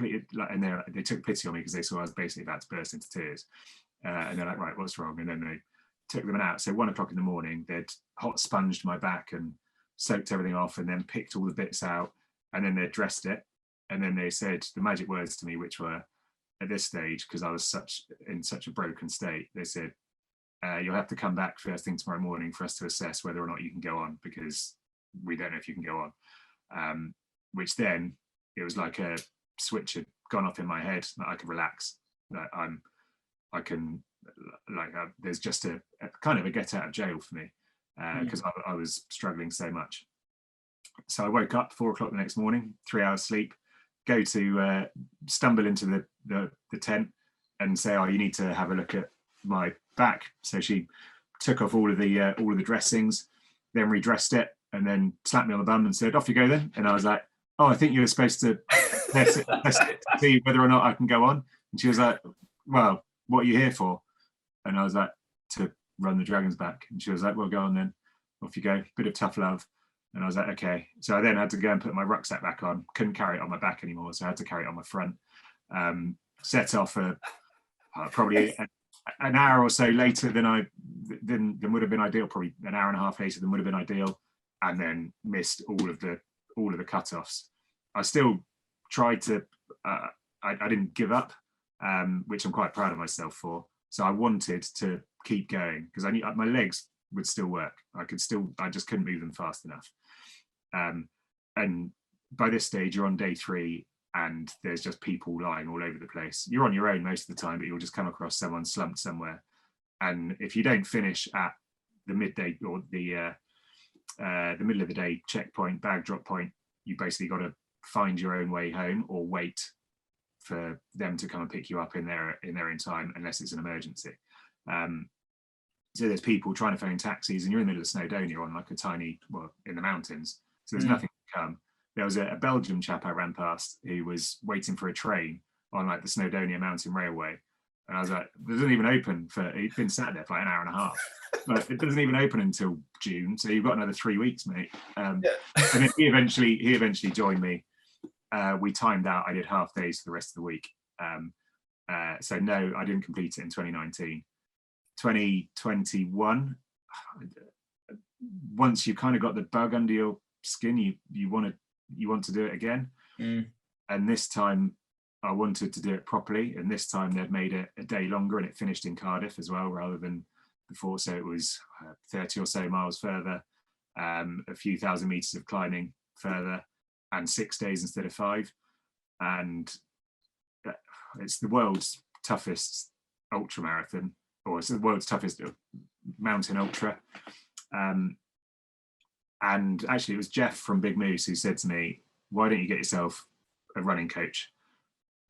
And they took pity on me because they saw I was basically about to burst into tears. And they're like, right, what's wrong? And then they took them out. So 1 o'clock in the morning, they'd hot sponged my back and soaked everything off, and then picked all the bits out, and then they dressed it. And then they said the magic words to me, which were, at this stage, because I was in such a broken state, they said, you'll have to come back first thing tomorrow morning for us to assess whether or not you can go on, because we don't know if you can go on. Which then, it was like a switch had gone off in my head that I could relax, that there's just a kind of a get out of jail for me, because I was struggling so much. So I woke up 4 o'clock the next morning, 3 hours sleep, go to stumble into the tent and say, oh, you need to have a look at my back. So she took off all of the dressings, then redressed it, and then slapped me on the bum and said, off you go then. And I was like, oh, I think you were supposed to test it to see whether or not I can go on. And she was like, well, what are you here for? And I was like, to run the dragon's back. And she was like, well, go on then, off you go, bit of tough love. And I was like, okay. So I then had to go and put my rucksack back on. Couldn't carry it on my back anymore, so I had to carry it on my front. Set off probably an hour or so later than would have been ideal. Probably an hour and a half later than would have been ideal, and then missed all of the cutoffs. I still tried to. I didn't give up, which I'm quite proud of myself for. So I wanted to keep going because I knew my legs would still work. I just couldn't move them fast enough. And by this stage, you're on day 3 and there's just people lying all over the place. You're on your own most of the time, but you'll just come across someone slumped somewhere. And if you don't finish at the midday or the middle of the day checkpoint, bag drop point, you basically got to find your own way home or wait for them to come and pick you up in their own time, unless it's an emergency. So there's people trying to phone taxis, and you're in the middle of Snowdonia on like a tiny, well, in the mountains. So there's nothing to come. There was a Belgian chap I ran past who was waiting for a train on like the Snowdonia Mountain Railway. And I was like, it doesn't even open he'd been sat there for like an hour and a half, but it doesn't even open until June. So you've got another 3 weeks, mate. And then he eventually joined me. We timed out, I did half days for the rest of the week. So no, I didn't complete it in 2019. 2021, once you kind of got the bug under your skin, you want to do it again. And this time I wanted to do it properly, and this time they'd made it a day longer, and it finished in Cardiff as well rather than before. So it was 30 or so miles further, a few thousand meters of climbing further, and 6 days instead of 5. And it's the world's toughest ultra marathon, or it's the world's toughest mountain ultra. And actually it was Jeff from Big Moose who said to me, why don't you get yourself a running coach?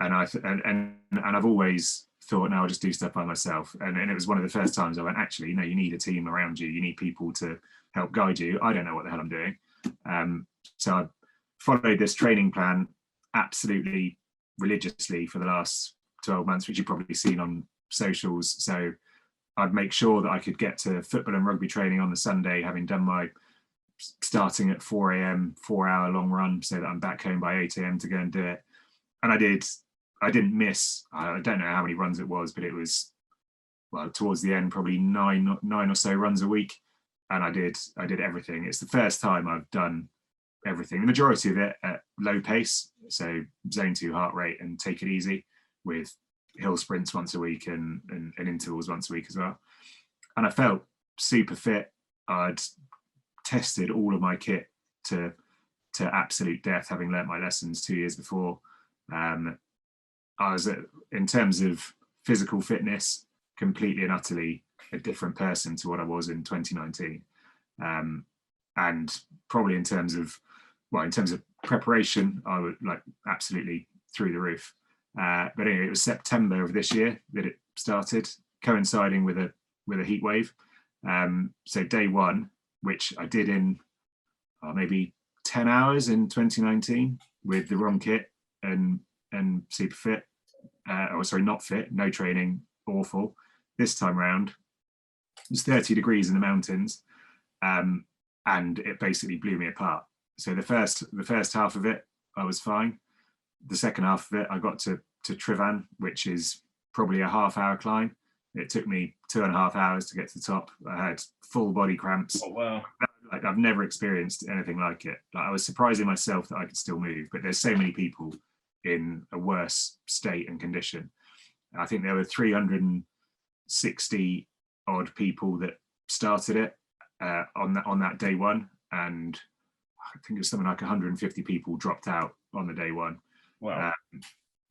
And I've always thought, no, I'll just do stuff by myself. And it was one of the first times I went, actually, you need a team around you. You need people to help guide you. I don't know what the hell I'm doing. So I followed this training plan absolutely religiously for the last 12 months, which you've probably seen on socials. So I'd make sure that I could get to football and rugby training on the Sunday, having done my starting at 4 a.m. 4-hour long run, so that I'm back home by 8 a.m. to go and do it. And I didn't miss, I don't know how many runs it was, but it was, well, towards the end, probably nine or so runs a week. And I did everything. It's the first time I've done everything, the majority of it at low pace, so zone 2 heart rate, and take it easy with hill sprints once a week and intervals once a week as well. And I felt super fit. I'd tested all of my kit to absolute death, having learnt my lessons 2 years before. I was, in terms of physical fitness, completely and utterly a different person to what I was in 2019. And probably in terms of preparation, I would like absolutely through the roof. But anyway, it was September of this year that it started, coinciding with a heat wave. So day 1, which I did in maybe 10 hours in 2019 with the wrong kit and super fit, not fit, no training, awful. This time round, it was 30 degrees in the mountains, and it basically blew me apart. So the first half of it, I was fine. The second half of it, I got to Trivan, which is probably a half-hour climb. It took me 2.5 hours to get to the top. I had full body cramps. Oh, wow. Like, I've never experienced anything like it. Like, I was surprising myself that I could still move, but there's so many people in a worse state and condition. I think there were 360 odd people that started it on that day 1, and I think it was something like 150 people dropped out on the day 1. Wow.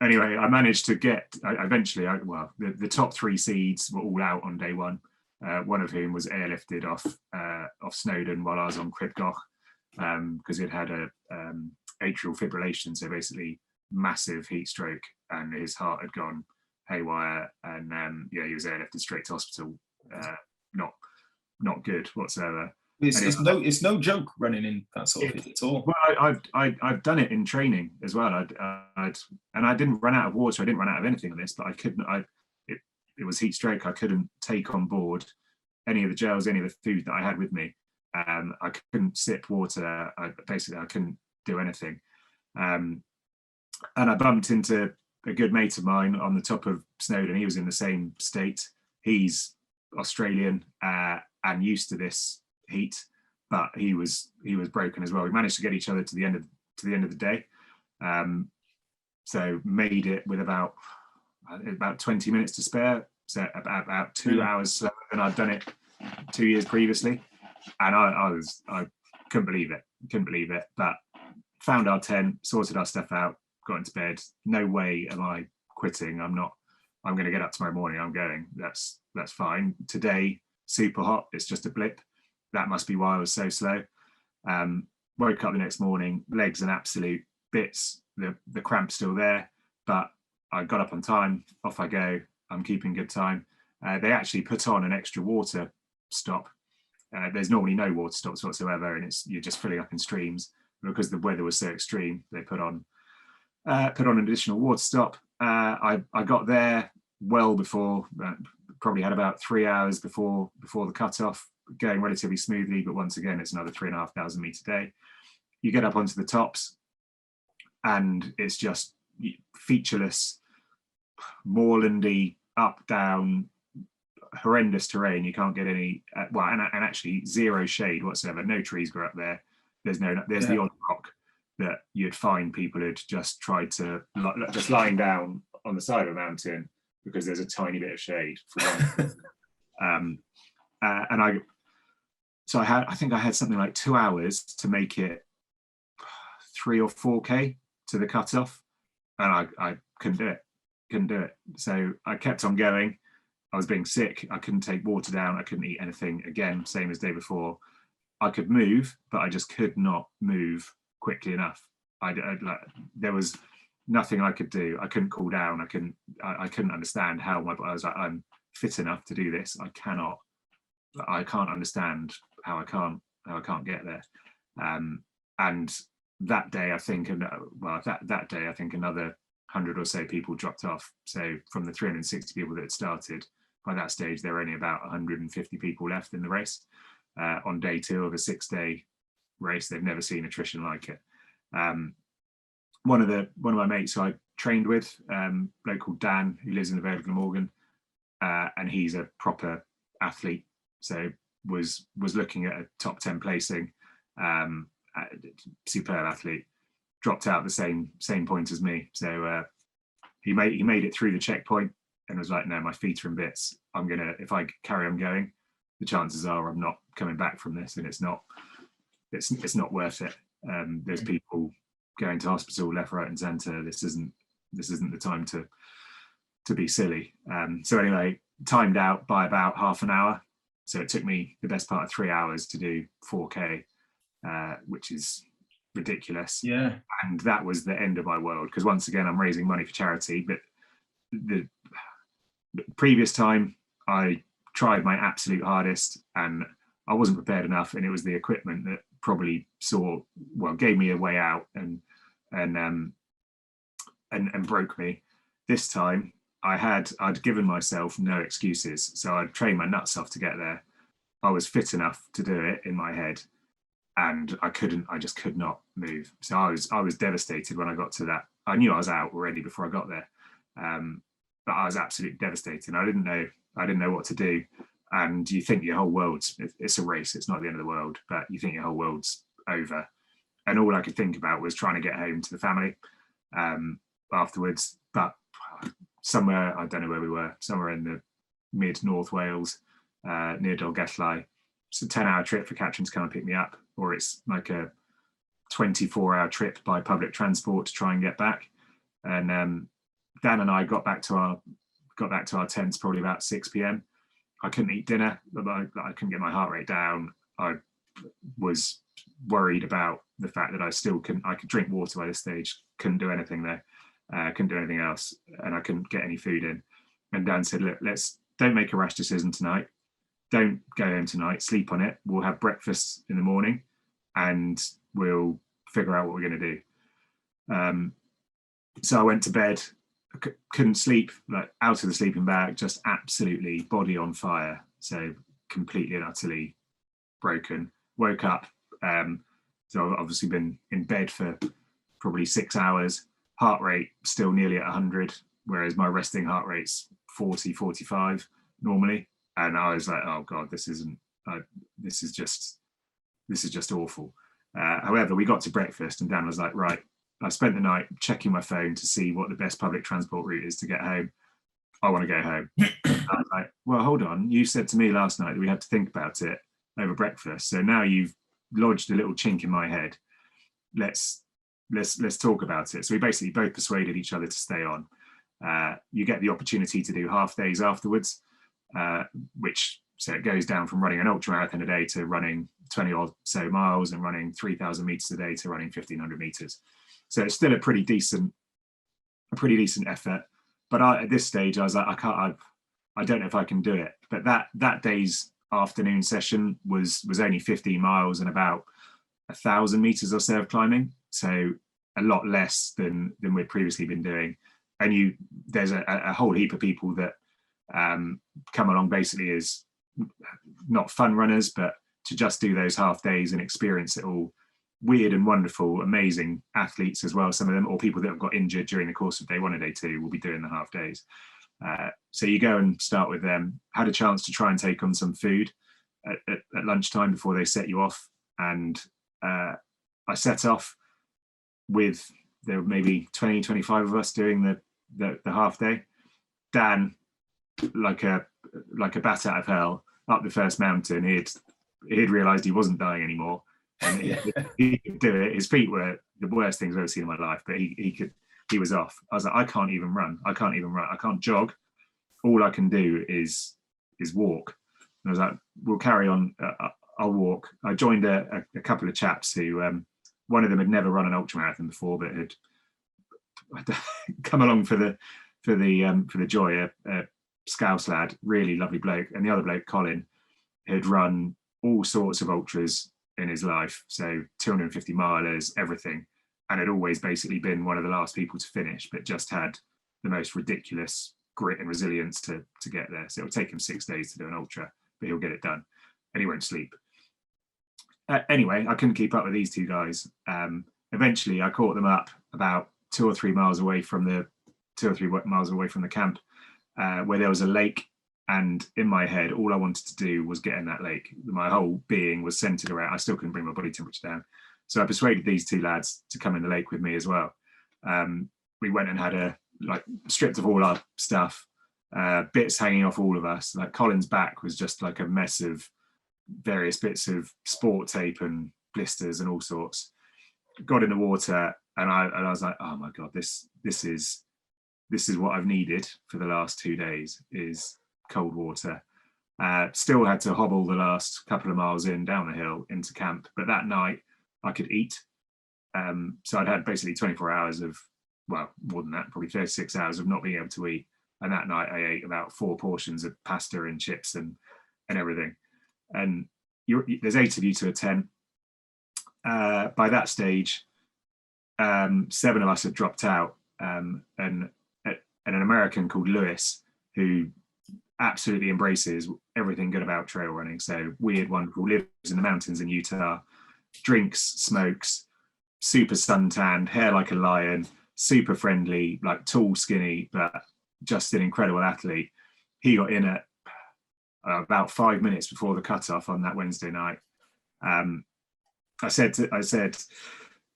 Anyway, I managed to get, the top 3 seeds were all out on day 1, one of whom was airlifted off Snowdon while I was on Cribgoch, because he'd had a atrial fibrillation, so basically massive heat stroke, and his heart had gone haywire, and he was airlifted straight to hospital. Not good whatsoever. It's no joke running in that sort of heat at all. Well, I've done it in training as well. And I didn't run out of water. I didn't run out of anything on this, but I couldn't. It was heat stroke. I couldn't take on board any of the gels, any of the food that I had with me. I couldn't sip water. I couldn't do anything. And I bumped into a good mate of mine on the top of Snowdon. He was in the same state. He's Australian and used to this heat, but he was broken as well. We managed to get each other to the end of the day, so made it with about 20 minutes to spare, so about 2 hours slower than I'd done it 2 years previously. And I couldn't believe it, but found our tent, sorted our stuff out, got into bed. No way am I quitting. I'm going to get up tomorrow morning. I'm going. That's fine. Today, super hot. It's just a blip. That must be why I was so slow. Woke up the next morning, legs in absolute bits. The cramp's still there, but I got up on time. Off I go. I'm keeping good time. They actually put on an extra water stop. There's normally no water stops whatsoever, and you're just filling up in streams. Because the weather was so extreme, they put on an additional water stop. I got there well before, probably had about 3 hours before the cutoff, going relatively smoothly. But once again, it's another 3,500 meter day. You get up onto the tops, and it's just featureless, moorlandy, up, down, horrendous terrain. You can't get any, and actually zero shade whatsoever. No trees grow up there. There's the odd rock that you'd find people had just tried to, just lying down on the side of a mountain because there's a tiny bit of shade for one. I think I had something like 2 hours to make it 3 or 4K to the cutoff, and I couldn't do it. So I kept on going. I was being sick. I couldn't take water down. I couldn't eat anything. Again, same as day before. I could move, but I just could not move quickly enough. There was nothing I could do. I couldn't cool down. I couldn't understand how I was like, I'm fit enough to do this. I can't understand how I can't get there. And that day, I think, that day, I think another 100 or so people dropped off. So from the 360 people that had started, by that stage, there were only about 150 people left in the race. On day 2 of a 6-day race. They've never seen attrition like it. One of my mates who I trained with, bloke called Dan, who lives in the Vale of Glamorgan, and he's a proper athlete, so was looking at a top 10 placing, superb athlete, dropped out the same point as me. So he made it through the checkpoint and was like, no, my feet are in bits. If I carry on going, the chances are I'm not coming back from this, and it's not worth it. There's people going to hospital left, right, and centre. This isn't the time to be silly. So anyway, timed out by about half an hour. So it took me the best part of 3 hours to do 4K, which is ridiculous. Yeah. And that was the end of my world, because once again, I'm raising money for charity. But the previous time, I tried my absolute hardest and I wasn't prepared enough, and it was the equipment that probably gave me a way out and broke me. This time I'd given myself no excuses, so I'd trained my nuts off to get there. I was fit enough to do it in my head, and I just could not move. So I was devastated when I got to that. I knew I was out already before I got there, but I was absolutely devastated. I didn't know what to do. And you think your whole world's, it's a race, it's not the end of the world, but you think your whole world's over. And all I could think about was trying to get home to the family afterwards. But somewhere, I don't know where we were, somewhere in the mid-North Wales, near Dolgellau. It's a 10-hour trip for Catherine to come and pick me up, or it's like a 24-hour trip by public transport to try and get back. And Dan and I got back to our tents probably about 6 p.m. I couldn't eat dinner. I couldn't get my heart rate down. I was worried about the fact that I could drink water by this stage, couldn't do anything there, couldn't do anything else, and I couldn't get any food in. And Dan said, look, don't make a rash decision tonight. Don't go home tonight, sleep on it. We'll have breakfast in the morning and we'll figure out what we're going to do. So I went to bed, couldn't sleep, like out of the sleeping bag, just absolutely body on fire. So completely and utterly broken. Woke up. So I've obviously been in bed for probably 6 hours, heart rate still nearly at 100, whereas my resting heart rate's 40, 45 normally. And I was like, oh God, this is just awful. However, we got to breakfast and Dan was like, right, I spent the night checking my phone to see what the best public transport route is to get home. I want to go home. I was like, well, hold on. You said to me last night that we had to think about it over breakfast. So now you've lodged a little chink in my head. Let's let's talk about it. So we basically both persuaded each other to stay on. You get the opportunity to do half days afterwards, which so it goes down from running an ultra marathon a day to running 20 or so miles and running 3,000 meters a day to running 1,500 meters. So it's still a pretty decent effort. But at this stage, I was like, I don't know if I can do it. But that day's afternoon session was only 15 miles and about 1,000 meters or so of climbing. So a lot less than we'd previously been doing. And there's a whole heap of people that come along basically as not fun runners, but to just do those half days and experience it all. Weird and wonderful, amazing athletes as well, some of them, or people that have got injured during the course of day 1 and day 2 will be doing the half days. So you go and start with them. Had a chance to try and take on some food at lunchtime before they set you off. And I set off with, there were maybe 20, 25 of us doing the half day. Dan, like a bat out of hell, up the first mountain, he'd realised he wasn't dying anymore. And he could do it. His feet were the worst things I've ever seen in my life, but he was off. I was like, I can't even run. I can't jog. All I can do is walk. And I was like, we'll carry on. I'll walk. I joined a couple of chaps who, one of them had never run an ultramarathon before, but had come along for the joy. A Scouse lad, really lovely bloke, and the other bloke, Colin, had run all sorts of ultras in his life, so 250 milers, everything, and had always basically been one of the last people to finish, but just had the most ridiculous grit and resilience to get there. So it'll take him 6 days to do an ultra, but he'll get it done, and he won't sleep. Anyway, I couldn't keep up with these two guys. Eventually, I caught them up about 2 or 3 miles away from the camp, where there was a lake. And in my head, all I wanted to do was get in that lake. My whole being was centered around, I still couldn't bring my body temperature down. So I persuaded these two lads to come in the lake with me as well. We went and had stripped of all our stuff, bits hanging off all of us. Like Colin's back was just like a mess of various bits of sport tape and blisters and all sorts. Got in the water and I was like, oh my God, this is what I've needed for the last 2 days is cold water. Still had to hobble the last couple of miles down the hill into camp, but that night I could eat. So I'd had basically 24 hours of, well, more than that, probably 36 hours of not being able to eat. And that night I ate about 4 portions of pasta and chips and everything. And there's 8 of you to a tent. By that stage, 7 of us had dropped out. And an American called Lewis, who absolutely embraces everything good about trail running. So weird, wonderful, lives in the mountains in Utah, drinks, smokes, super suntanned, hair like a lion, super friendly, like tall, skinny, but just an incredible athlete. He got in at about 5 minutes before the cutoff on that Wednesday night. I said,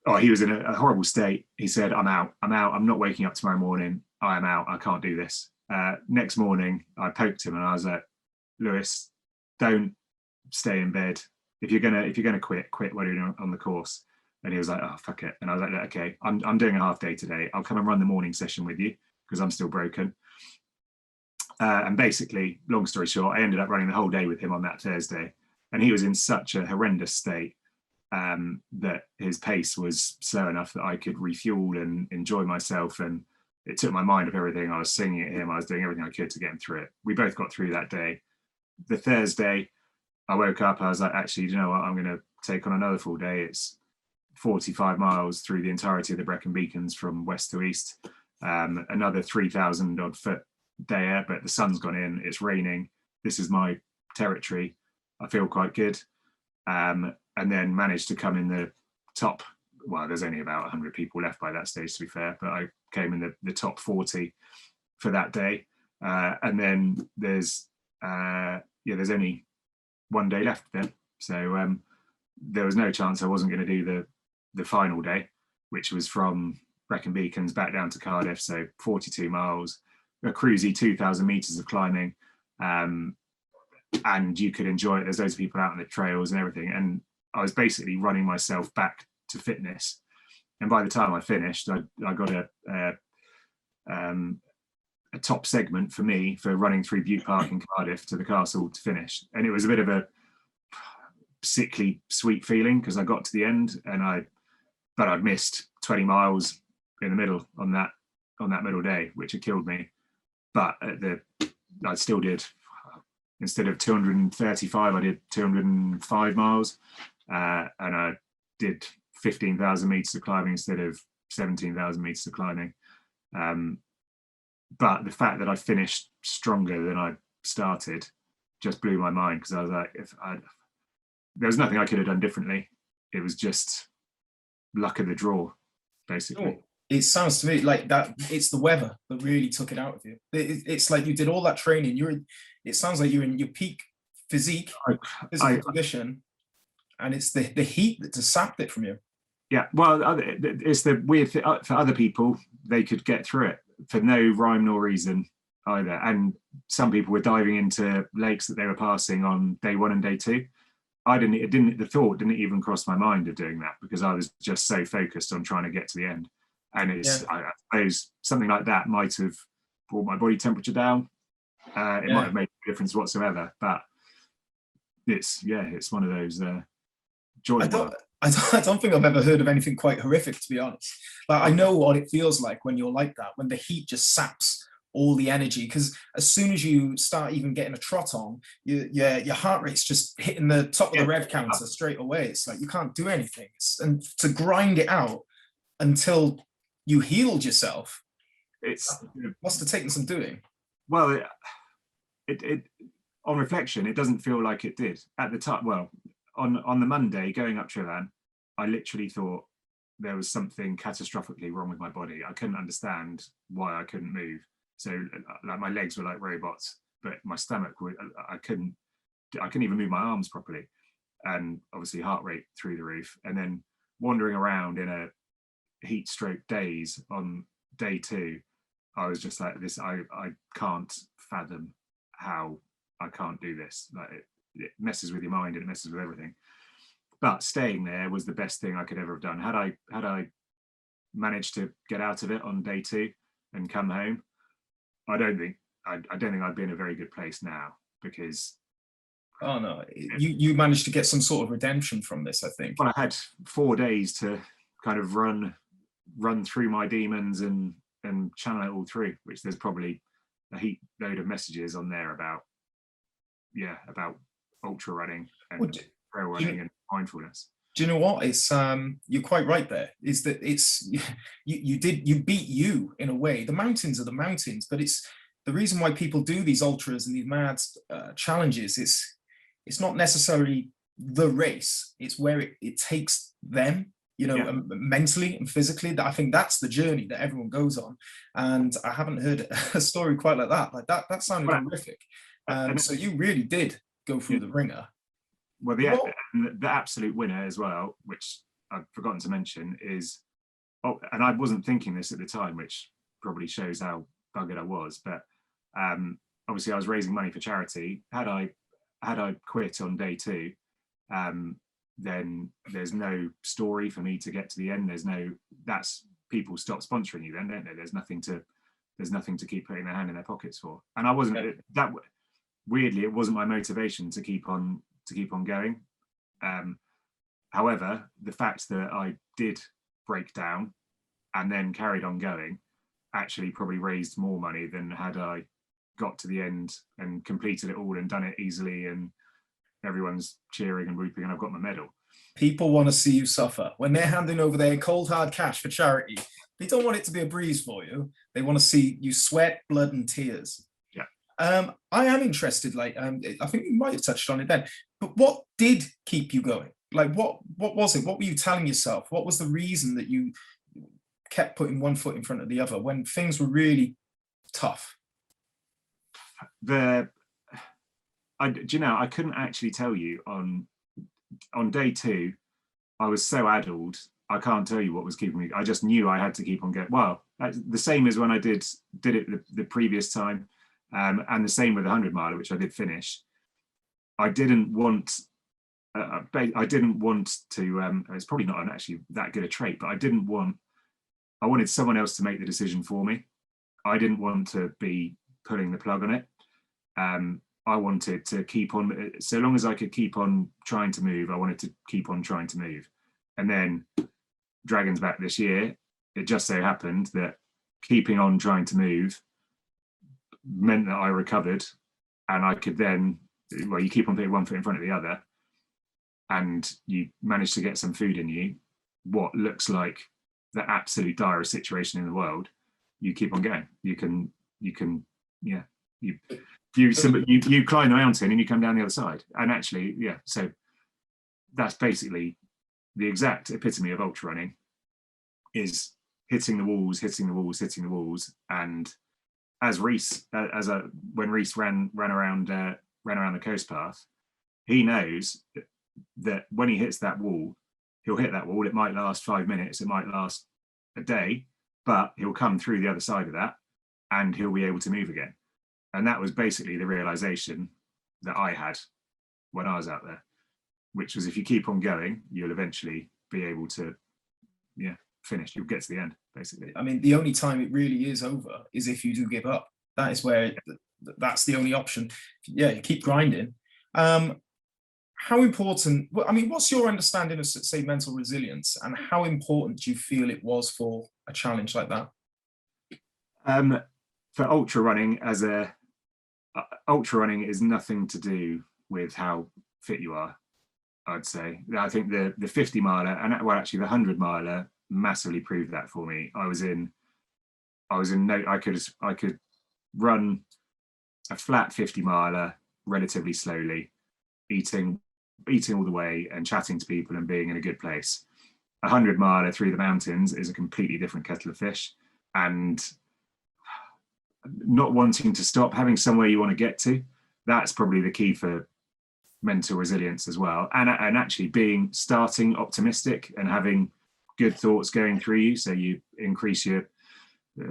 oh, he was in a horrible state. He said, I'm out. I'm not waking up tomorrow morning. I am out. I can't do this. Next morning, I poked him and I was like, Lewis, don't stay in bed. If you're gonna quit while you're on the course. And he was like, oh, fuck it. And I was like, okay, I'm doing a half day today. I'll come and run the morning session with you because I'm still broken. And basically, long story short, I ended up running the whole day with him on that Thursday. And he was in such a horrendous state that his pace was slow enough that I could refuel and enjoy myself. And it took my mind off everything. I was singing at him. I was doing everything I could to get him through it. We both got through that day. The Thursday, I woke up. I was like, actually, you know what? I'm going to take on another full day. It's 45 miles through the entirety of the Brecon Beacons from west to east. Another 3,000 odd foot day, but the sun's gone in. It's raining. This is my territory. I feel quite good. And then managed to come in the top. Well, there's only about 100 people left by that stage, to be fair, but I came in the top 40 for that day. And then there's only 1 day left then. So there was no chance I wasn't going to do the final day, which was from Brecon Beacons back down to Cardiff. So 42 miles, a cruisy 2,000 meters of climbing. And you could enjoy it. There's loads of people out on the trails and everything. And I was basically running myself back to fitness. And by the time I finished, I got a top segment for me for running through Butte Park in Cardiff to the castle to finish. And it was a bit of a sickly sweet feeling because I got to the end but I'd missed 20 miles in the middle on that middle day, which had killed me. But I still did, instead of 235, I did 205 miles. And I did 15,000 meters of climbing instead of 17,000 meters of climbing. But the fact that I finished stronger than I started just blew my mind, because I was like, there was nothing I could have done differently. It was just luck of the draw, basically. Oh, it sounds to me like that it's the weather that really took it out of you. It's like you did all that training. It sounds like you're in your peak physical condition, and it's the heat that just sapped it from you. Yeah, well, it's the weird thing. For other people, they could get through it for no rhyme nor reason either. And some people were diving into lakes that they were passing on day 1 and day 2. The thought didn't even cross my mind of doing that, because I was just so focused on trying to get to the end. And I suppose something like that might have brought my body temperature down. It might have made a difference whatsoever, but it's one of those joy. I don't think I've ever heard of anything quite horrific, to be honest. Like, I know what it feels like when you're like that, when the heat just saps all the energy, because as soon as you start even getting a trot on, your heart rate's just hitting the top of the rev counter straight away. It's like you can't do anything. And to grind it out until you healed yourself, it must have taken some doing. Well, it on reflection, it doesn't feel like it did at the time. Well, on the Monday going up Trillan, I literally thought there was something catastrophically wrong with my body. I couldn't understand why I couldn't move. So like my legs were like robots, but my stomach, I couldn't even move my arms properly. And obviously heart rate through the roof. And then wandering around in a heat stroke daze on day 2, I was just like this, I can't fathom how I can't do this. Like it messes with your mind and it messes with everything. But staying there was the best thing I could ever have done. Had I managed to get out of it on day 2 and come home, I don't think I'd be in a very good place now, because oh no, you managed to get some sort of redemption from this, I think. Well, I had 4 days to kind of run through my demons and channel it all through, which there's probably a heap load of messages on there about ultra running and trail running and mindfulness. Do you know what? It's you're quite right there. Is that it's you beat you in a way. The mountains are the mountains, but it's the reason why people do these ultras and these mad challenges. It's not necessarily the race. It's where it takes them, mentally and physically. That I think that's the journey that everyone goes on. And I haven't heard a story quite like that. Like that sounded horrific. So you really did go through the ringer. Well, the absolute winner as well, which I've forgotten to mention, is, and I wasn't thinking this at the time, which probably shows how buggered I was, but obviously I was raising money for charity. Had I quit on day 2, then there's no story for me to get to the end. That's people stop sponsoring you then, don't they? There's nothing to keep putting their hand in their pockets for. And I wasn't that weirdly, it wasn't my motivation to keep on going. However, the fact that I did break down and then carried on going actually probably raised more money than had I got to the end and completed it all and done it easily and everyone's cheering and whooping and I've got my medal. People want to see you suffer. When they're handing over their cold hard cash for charity, they don't want it to be a breeze for you. They want to see you sweat, blood and tears. I am interested, like, I think you might have touched on it then, but what did keep you going? Like, what was it? What were you telling yourself? What was the reason that you kept putting one foot in front of the other when things were really tough? I couldn't actually tell you on day 2, I was so addled, I can't tell you what was keeping me. I just knew I had to keep on going. Well, the same as when I did it the previous time. And the same with the 100 miler, which I did finish. I didn't want I didn't want to, it's probably not actually that good a trait, but I wanted someone else to make the decision for me. I didn't want to be pulling the plug on it. I wanted to keep on, so long as I could keep on trying to move, I wanted to keep on trying to move. And then Dragons back this year, it just so happened that keeping on trying to move meant that I recovered, and I could then, well, you keep on putting one foot in front of the other, and you manage to get some food in you, what looks like the absolute direst situation in the world, you keep on going. You can, yeah, you climb the mountain and you come down the other side. And actually, yeah, so that's basically the exact epitome of ultra running, is hitting the walls, hitting the walls, hitting the walls. And as Reese, when Reese ran around the coast path, he knows that when he hits that wall, he'll hit that wall. It might last 5 minutes, it might last a day, but he'll come through the other side of that and he'll be able to move again. And that was basically the realization that I had when I was out there, which was, if you keep on going, you'll eventually be able to, finish. You'll get to the end, basically. I mean, the only time it really is over is if you do give up. That is where that's the only option. Yeah, you keep grinding. How important, I mean, what's your understanding of, say, mental resilience, and how important do you feel it was for a challenge like that? For ultra running, ultra running is nothing to do with how fit you are, I'd say. I think the 50 miler, and well, actually the 100 miler massively proved that for me. I could run a flat 50 miler relatively slowly, eating all the way and chatting to people and being in a good place. 100 miler through the mountains is a completely different kettle of fish, and not wanting to stop, having somewhere you want to get to, that's probably the key for mental resilience as well. And actually starting optimistic and having good thoughts going through you, so you increase your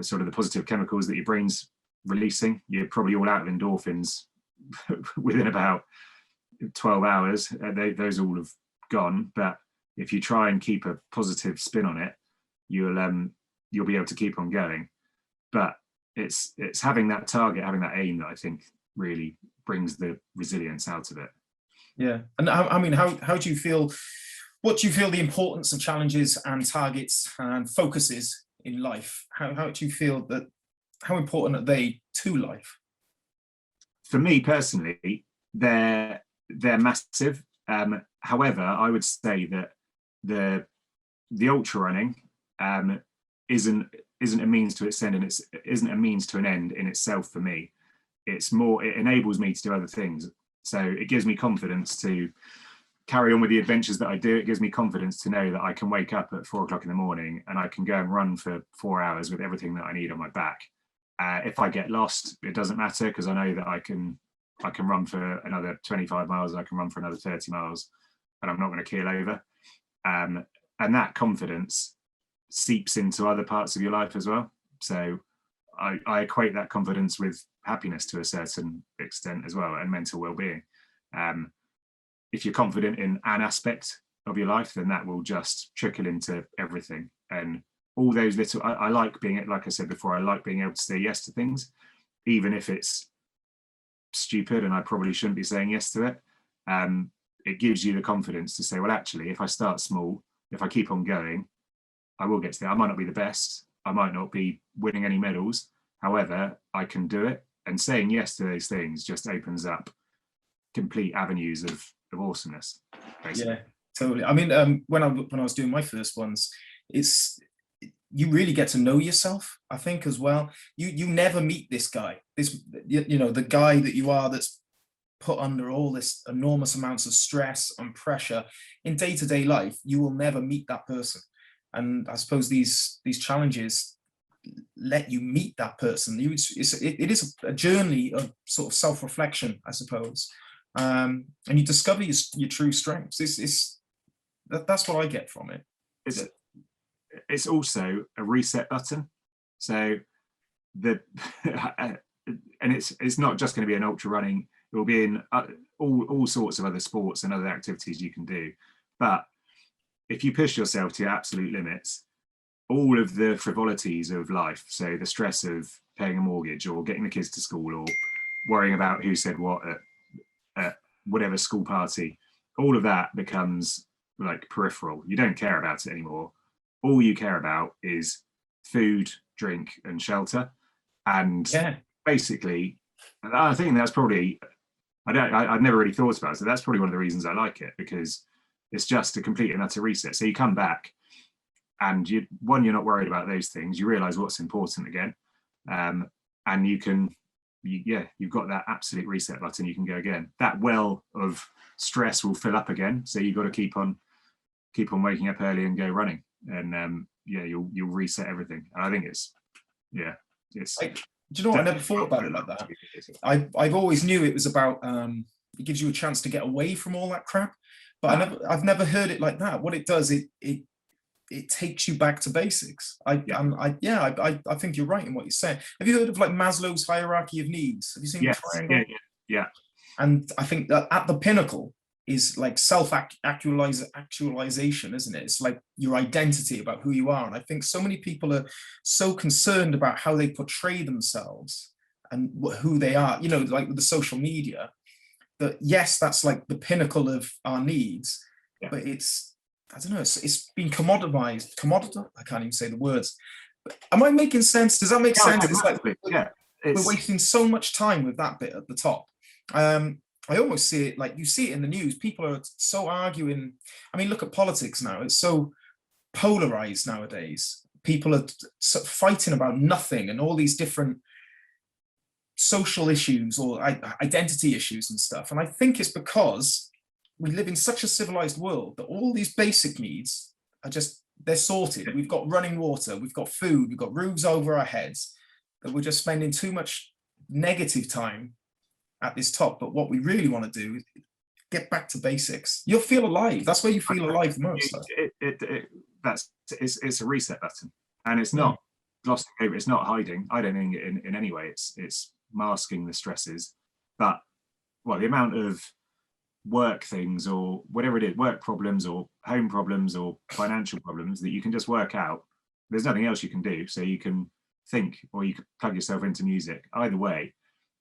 sort of the positive chemicals that your brain's releasing. You're probably all out of endorphins within about 12 hours. Those all have gone, but if you try and keep a positive spin on it, you'll be able to keep on going. But it's having that target, having that aim, that I think really brings the resilience out of it. Yeah, and I mean, how do you feel? What do you feel the importance of challenges and targets and focuses in life? How do you feel that? How important are they to life? For me personally, they're massive. However, I would say that the ultra running isn't a means to its end, and it isn't a means to an end in itself for me. It's more, it enables me to do other things. So it gives me confidence to carry on with the adventures that I do. It gives me confidence to know that I can wake up at 4 o'clock in the morning and I can go and run for 4 hours with everything that I need on my back. If I get lost, it doesn't matter, because I know that I can run for another 25 miles, I can run for another 30 miles, and I'm not going to keel over. And that confidence seeps into other parts of your life as well. So I equate that confidence with happiness to a certain extent as well, and mental well-being. If you're confident in an aspect of your life, then that will just trickle into everything. And all those little, I like being, like I said before, I like being able to say yes to things, even if it's stupid and I probably shouldn't be saying yes to it. It gives you the confidence to say, well, actually, if I start small, if I keep on going, I will get to there. I might not be the best, I might not be winning any medals, however, I can do it. And saying yes to those things just opens up complete avenues of awesomeness, basically. Yeah, totally. I mean, when I was doing my first ones, you really get to know yourself, I think, as well. You never meet this guy, the guy that you are, that's put under all this enormous amounts of stress and pressure in day-to-day life. You will never meet that person. And I suppose these challenges let you meet that person. It is a journey of sort of self-reflection, I suppose, and you discover your true strengths. That's what I get from it. It's also a reset button. So and it's not just going to be an ultra running. will be in all sorts of other sports and other activities you can do. But if you push yourself to your absolute limits, all of the frivolities of life, so the stress of paying a mortgage or getting the kids to school or worrying about who said what at whatever school party, all of that becomes like peripheral. You don't care about it anymore. All you care about is food, drink, and shelter. And basically, I think that's probably, I've never really thought about it. So that's probably one of the reasons I like it, because it's just a complete and utter reset. So you come back and you're not worried about those things. You realize what's important again. And you've got that absolute reset button. You can go again. That well of stress will fill up again. So you've got to keep on waking up early and go running. And you'll reset everything. And I think it's. Do you know what? I never thought about it like that. I've always knew it was about it gives you a chance to get away from all that crap, but I've never heard it like that. What it does, it takes you back to basics. I think you're right in what you're saying. Have you heard of like Maslow's hierarchy of needs? Have you seen the triangle? Yeah. And I think that at the pinnacle is like self-actualization, isn't it? It's like your identity about who you are. And I think so many people are so concerned about how they portray themselves and who they are, like with the social media, that yes, that's like the pinnacle of our needs, but it's, I don't know, it's been commoditized. I can't even say the words. Am I making sense? Does that make sense? It's like we're wasting so much time with that bit at the top. I almost see it like you see it in the news. People are so arguing. I mean, look at politics now. It's so polarized nowadays. People are fighting about nothing and all these different social issues or identity issues and stuff. And I think it's because we live in such a civilized world that all these basic needs are they're sorted. We've got running water, we've got food, we've got roofs over our heads, that we're just spending too much negative time at this top. But what we really want to do is get back to basics. You'll feel alive. That's where you feel alive the most. It's a reset button, and it's not glossing over. It's not hiding. I don't think in any way. It's masking the stresses, but the amount of work things or whatever it is, work problems or home problems or financial problems that you can just work out. There's nothing else you can do, so you can think or you can plug yourself into music. Either way,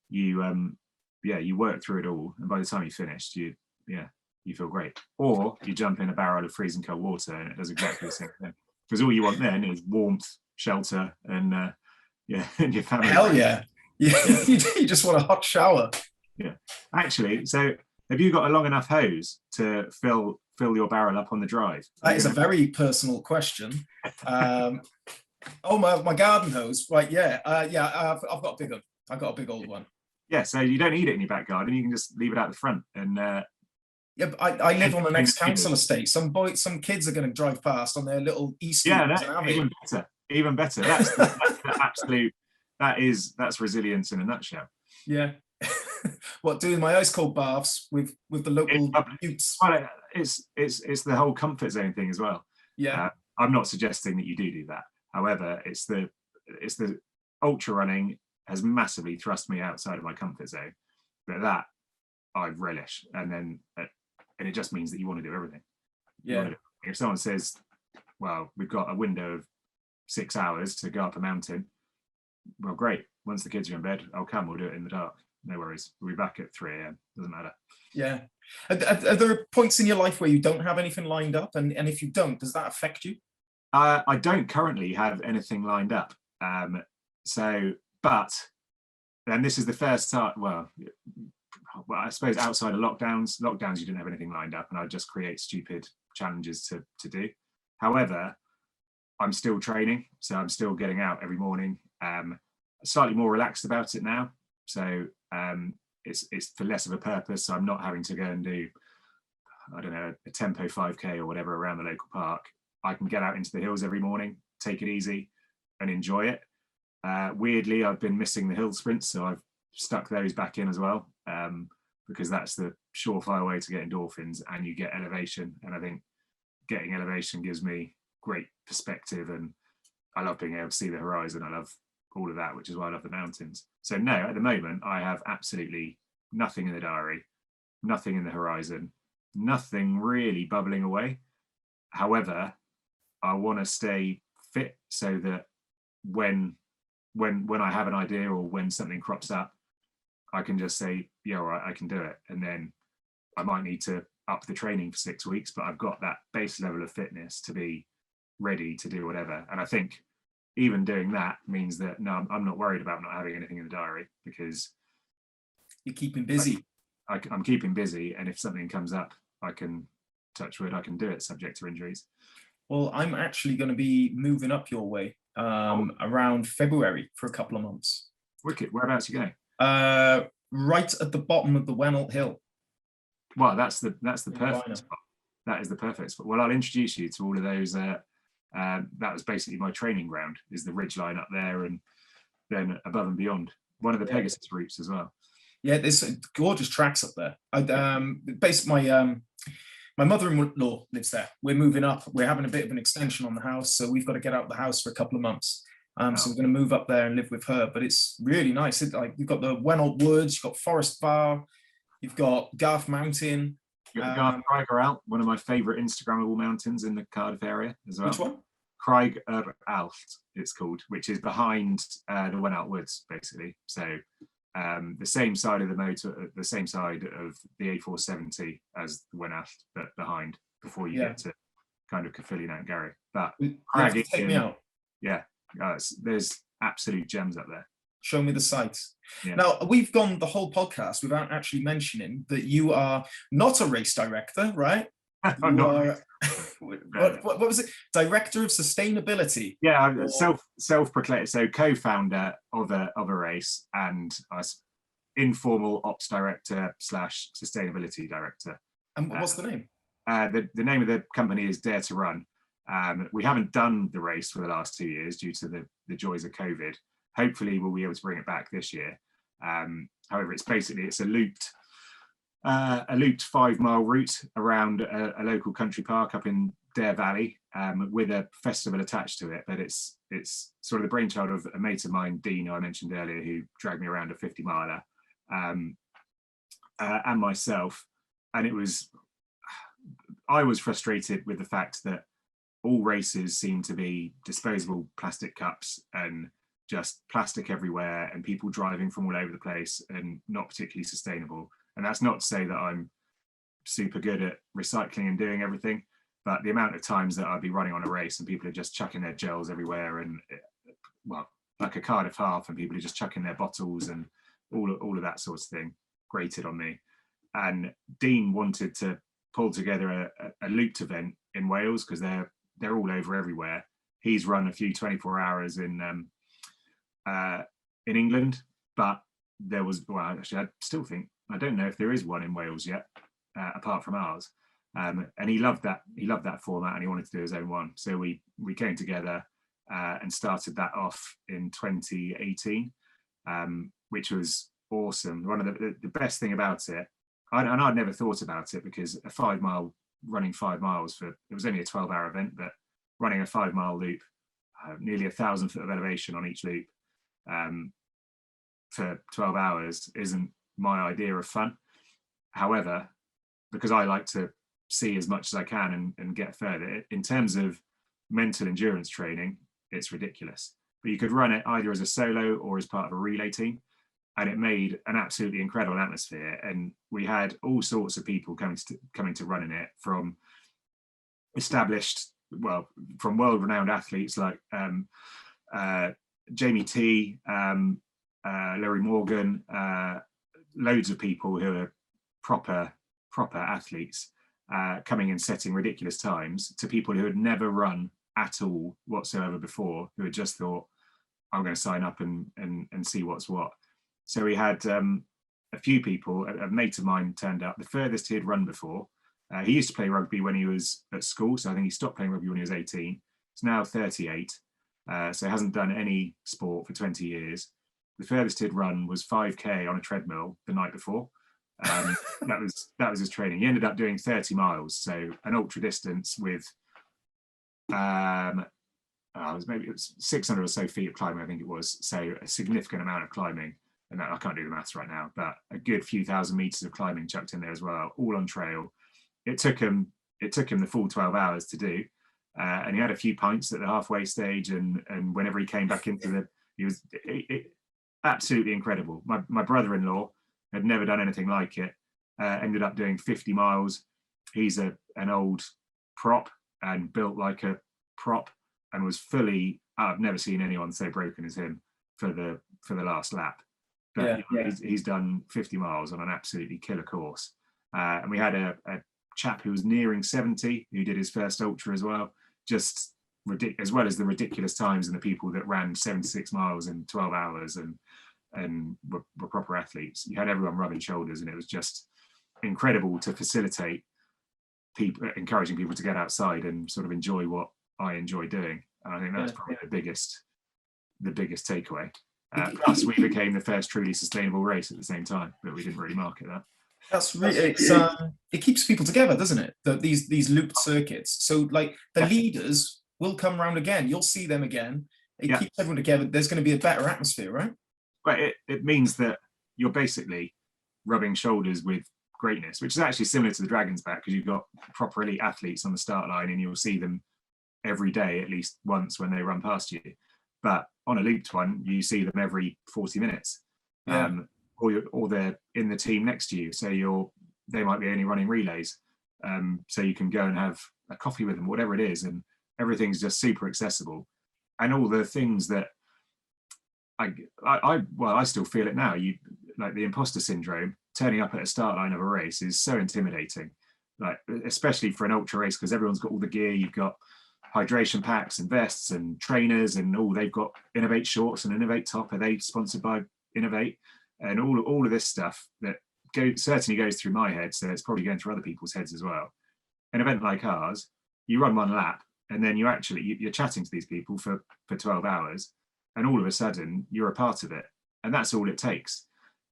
you work through it all, and by the time you finished, you feel great. Or you jump in a barrel of freezing cold water and it does exactly the same thing, because all you want then is warmth, shelter, and and your family. Hell yeah. You just want a hot shower. Actually, so have you got a long enough hose to fill your barrel up on the drive? That is a very personal question. My garden hose, right? I've got a big old one. Yeah, so you don't need it in your back garden. You can just leave it out the front. And but I live on an ex-council estate. Some kids are going to drive past on their little e-scooters. Even better. That's the absolute. That's resilience in a nutshell. Yeah. What, doing my ice cold baths with the local youths? Well, it's the whole comfort zone thing as well. Yeah. I'm not suggesting that you do that. However, it's the ultra running has massively thrust me outside of my comfort zone, but that I relish, and it just means that you want to do everything. If someone says, well, we've got a window of 6 hours to go up a mountain, well, great, once the kids are in bed, I'll come, we'll do it in the dark, no worries, we'll be back at 3 a.m, doesn't matter. Are there points in your life where you don't have anything lined up, and if you don't, does that affect you? I don't currently have anything lined up, but then this is the first time, well, I suppose outside of lockdowns you didn't have anything lined up, and I'd just create stupid challenges to do. However, I'm still training, so I'm still getting out every morning. Slightly more relaxed about it now, so it's for less of a purpose. So I'm not having to go and do, I don't know, a tempo 5k or whatever around the local park. I can get out into the hills every morning, take it easy, and enjoy it. Weirdly, I've been missing the hill sprints, so I've stuck those back in as well, because that's the surefire way to get endorphins, and you get elevation. And I think getting elevation gives me great perspective, and I love being able to see the horizon. I love all of that, which is why I love the mountains. So no, at the moment, I have absolutely nothing in the diary, nothing in the horizon, nothing really bubbling away. However, I want to stay fit so that when I have an idea or when something crops up, I can just say, yeah, all right, I can do it. And then I might need to up the training for 6 weeks, but I've got that base level of fitness to be ready to do whatever. And I think even doing that means that no, I'm not worried about not having anything in the diary, because you're keeping busy. I'm keeping busy, and if something comes up, I can, touch wood, I can do it subject to injuries. Well, I'm actually going to be moving up your way around February for a couple of months. Wicked. Whereabouts you going? Right at the bottom of the Wennelt Hill. Well, that's the perfect Rhino. spot. That is the perfect spot. Well, I'll introduce you to all of those. That was basically my training ground, is the ridge line up there, and then above and beyond. One of the Pegasus routes as well. Yeah, there's gorgeous tracks up there. My mother-in-law lives there. We're moving up. We're having a bit of an extension on the house, so we've got to get out of the house for a couple of months. So we're going to move up there and live with her. But it's really nice. You've got the Wennelt Woods, you've got Forest Bar, you've got Garth Mountain. You've got Craigerallt, one of my favourite Instagrammable mountains in the Cardiff area as well. Which one? Craigerallt, it's called, which is behind the Wennelt Woods, basically. So the same side of the same side of the A470 as the Wennelt, but behind, before you get to kind of Caerphilly and Gary. But take me out. Yeah, there's absolute gems up there. Show me the sights. Yeah. Now, we've gone the whole podcast without actually mentioning that you are not a race director, right? What was it? Director of Sustainability. Yeah, I'm self-proclaimed. So co-founder of a race, and informal ops director / sustainability director. And what's the name? The name of the company is Dare to Run. We haven't done the race for the last 2 years due to the joys of COVID. Hopefully we'll be able to bring it back this year. However, it's a looped 5-mile route around a local country park up in Dare Valley, with a festival attached to it. But it's sort of the brainchild of a mate of mine, Dean, who I mentioned earlier, who dragged me around a 50-miler, and myself. And I was frustrated with the fact that all races seem to be disposable plastic cups and just plastic everywhere, and people driving from all over the place, and not particularly sustainable. And that's not to say that I'm super good at recycling and doing everything, but the amount of times that I'd be running on a race and people are just chucking their gels everywhere, and like a Cardiff half, and people are just chucking their bottles and all of that sort of thing grated on me. And Dean wanted to pull together a looped event in Wales, because they're all over everywhere. He's run a few 24 hours in England, but there was, actually, I don't know if there is one in Wales yet, apart from ours. And he loved that format, and he wanted to do his own one. So we came together and started that off in 2018, which was awesome. One of the best thing about it, and I'd never thought about it, because running 5 miles it was only a 12-hour event, but running a 5-mile loop, nearly 1,000 foot of elevation on each loop, for 12 hours isn't my idea of fun. However, because I like to see as much as I can and get further, in terms of mental endurance training, it's ridiculous. But you could run it either as a solo or as part of a relay team, and it made an absolutely incredible atmosphere. And we had all sorts of people coming to run in it, from from world-renowned athletes like Jamie T, Larry Morgan, loads of people who are proper athletes, coming and setting ridiculous times, to people who had never run at all whatsoever before, who had just thought, I'm going to sign up and see what's what. So we had a few people. A mate of mine turned up, the furthest he had run before. He used to play rugby when he was at school, so I think he stopped playing rugby when he was 18. He's now 38, so hasn't done any sport for 20 years. The furthest he'd run was 5K on a treadmill the night before. That was his training. He ended up doing 30 miles, so an ultra distance with it was 600 or so feet of climbing, I think it was. So a significant amount of climbing, and I can't do the maths right now, but a good few thousand meters of climbing chucked in there as well, all on trail. It took him the full 12 hours to do, and he had a few pints at the halfway stage, and whenever he came back into he was absolutely incredible. My brother-in-law had never done anything like it. Ended up doing 50 miles. He's an old prop and built like a prop, and was fully. I've never seen anyone so broken as him for the last lap. But he's done 50 miles on an absolutely killer course. And we had a chap who was nearing 70 who did his first ultra as well. Just as well as the ridiculous times and the people that ran 76 miles in 12 hours and were proper athletes. You had everyone rubbing shoulders, and it was just incredible to facilitate people, encouraging people to get outside and sort of enjoy what I enjoy doing. And I think that's probably the biggest takeaway. Plus, we became the first truly sustainable race at the same time, but we didn't really market that. That's really it keeps people together, doesn't it? These looped circuits. So like the leaders will come around again. You'll see them again. It keeps everyone together. There's going to be a better atmosphere, right? Right. It means that you're basically rubbing shoulders with greatness, which is actually similar to the Dragon's Back, because you've got proper elite athletes on the start line, and you'll see them every day at least once when they run past you. But on a looped one, you see them every 40 minutes, or they're in the team next to you. So they might be only running relays, so you can go and have a coffee with them, whatever it is, and everything's just super accessible. And all the things that I still feel it now. You like the imposter syndrome. Turning up at a start line of a race is so intimidating, like especially for an ultra race, because everyone's got all the gear. You've got hydration packs and vests and trainers, and they've got Innovate shorts and Innovate top. Are they sponsored by Innovate? And all of this stuff that certainly goes through my head, so it's probably going through other people's heads as well. An event like ours, you run one lap, and then you're chatting to these people for 12 hours, and all of a sudden you're a part of it, and that's all it takes.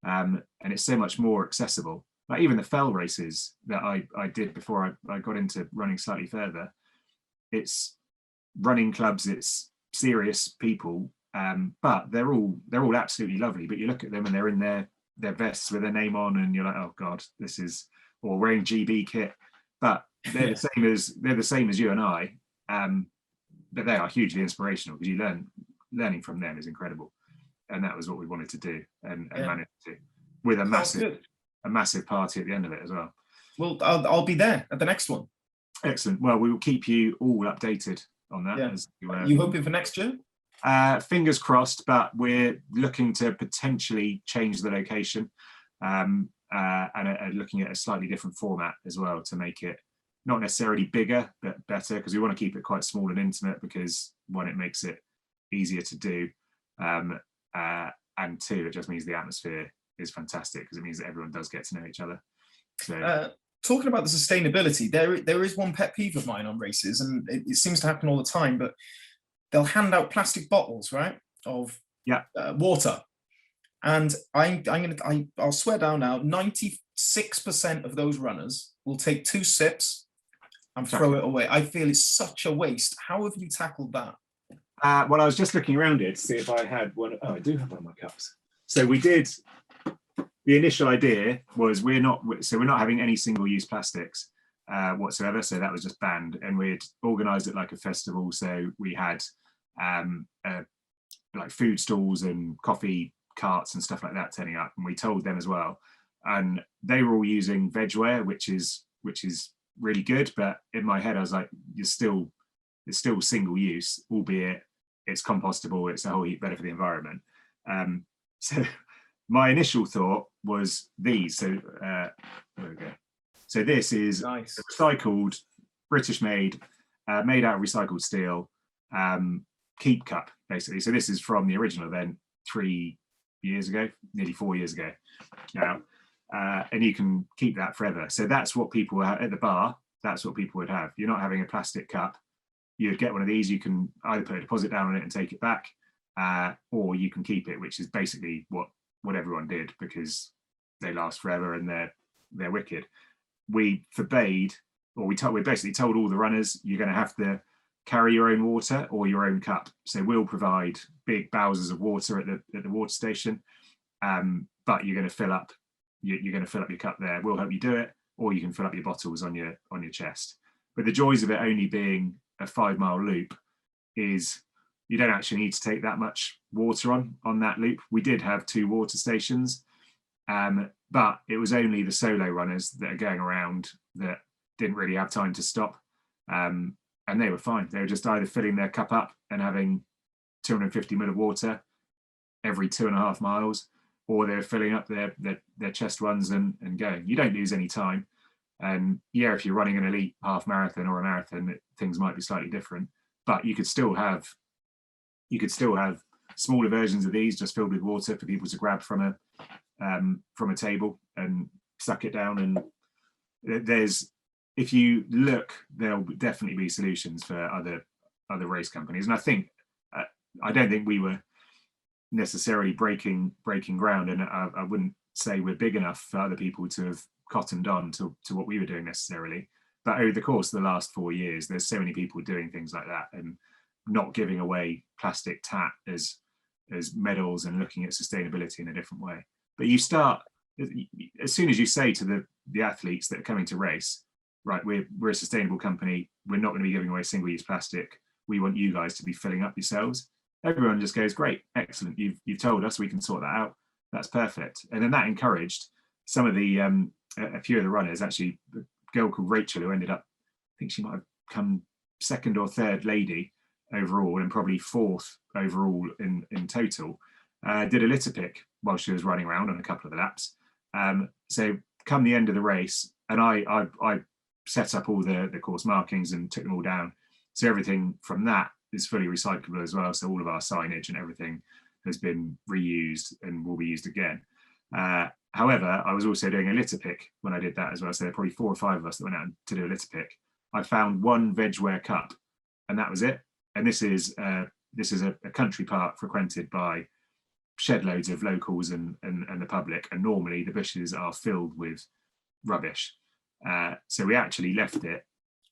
And it's so much more accessible. Like even the fell races that I did before I got into running slightly further, it's running clubs, it's serious people, but they're all absolutely lovely. But you look at them and they're in their vests with their name on, and you're like, oh god, or wearing GB kit, but they're the same as you and I. But they are hugely inspirational, because learning from them is incredible. And that was what we wanted to do, and managed to, with a massive party at the end of it as well. Well, I'll be there at the next one. Excellent. Well, we will keep you all updated on that. Yeah. You hoping for next year? Fingers crossed, but we're looking to potentially change the location, and looking at a slightly different format as well, to make it not necessarily bigger but better, because we want to keep it quite small and intimate, because one, it makes it easier to do, and two, it just means the atmosphere is fantastic, because it means that everyone does get to know each other. So talking about the sustainability, there is one pet peeve of mine on races, and it seems to happen all the time, but they'll hand out plastic bottles, right, of water, and I'll swear down now, 96% of those runners will take 2 sips and throw it away. I feel it's such a waste. How have you tackled that? Well, I was just looking around it to see if I had one. Oh, I do have one of my cups. So we did. The initial idea was we're not having any single-use plastics whatsoever. So that was just banned, and we'd organised it like a festival. So we had like food stalls and coffee carts and stuff like that turning up, and we told them as well. And they were all using vegware, which is really good. But in my head, I was like, it's still single use, albeit it's compostable. It's a whole heap better for the environment. So my initial thought was these. So there we go. So this is nice. A recycled, British made, made out of recycled steel, keep cup basically. So this is from the original event 3 years ago, nearly 4 years ago now, and you can keep that forever. So that's what people at the bar. That's what people would have. You're not having a plastic cup. You'd get one of these. You can either put a deposit down on it and take it back, or you can keep it, which is basically what everyone did, because they last forever and they're wicked. We forbade, or we basically told all the runners, you're going to have to carry your own water or your own cup. So we'll provide big bowsers of water at the water station, but you're going to fill up. You're going to fill up your cup there. We'll help you do it, or you can fill up your bottles on your chest. But the joys of it only being a 5-mile loop is you don't actually need to take that much water on that loop. We did have 2 water stations, but it was only the solo runners that are going around that didn't really have time to stop, and they were fine. They were just either filling their cup up and having 250 ml of water every 2.5 miles, or they're filling up their chest runs and going. You don't lose any time. And yeah, if you're running an elite half marathon or a marathon, things might be slightly different, but you could still have smaller versions of these just filled with water for people to grab from a table and suck it down. And if you look, there'll definitely be solutions for other race companies. And I don't think we were necessarily breaking ground, and I wouldn't say we're big enough for other people to have cottoned on to what we were doing necessarily. But over the course of the last 4 years, there's so many people doing things like that and not giving away plastic tat as medals and looking at sustainability in a different way. But you start, as soon as you say to the athletes that are coming to race, right, we're a sustainable company, we're not going to be giving away single-use plastic, we want you guys to be filling up yourselves, everyone just goes, great, excellent, you've told us, we can sort that out, that's perfect. And then that encouraged some of the a few of the runners. Actually, a girl called Rachel, who ended up, I think she might have come 2nd or 3rd lady overall and probably 4th overall in total, did a litter pick while she was running around on a couple of the laps. So come the end of the race, and I set up all the course markings and took them all down, so everything from that is fully recyclable as well. So all of our signage and everything has been reused and will be used again. However, I was also doing a litter pick when I did that as well. So there were probably 4 or 5 of us that went out to do a litter pick. I found 1 vegware cup, and that was it. And this is a country park frequented by shed loads of locals and the public. And normally the bushes are filled with rubbish. So we actually left it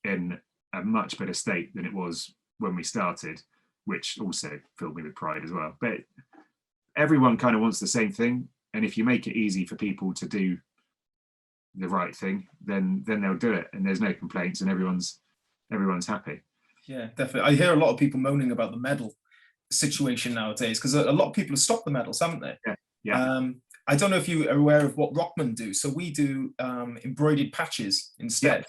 in a much better state than it was when we started, which also filled me with pride as well. But everyone kind of wants the same thing. And if you make it easy for people to do the right thing, then they'll do it, and there's no complaints, and everyone's happy. Yeah, definitely. I hear a lot of people moaning about the medal situation nowadays, because a lot of people have stopped the medals, haven't they? Yeah. I don't know if you are aware of what ROKMAN do. So we do embroidered patches instead.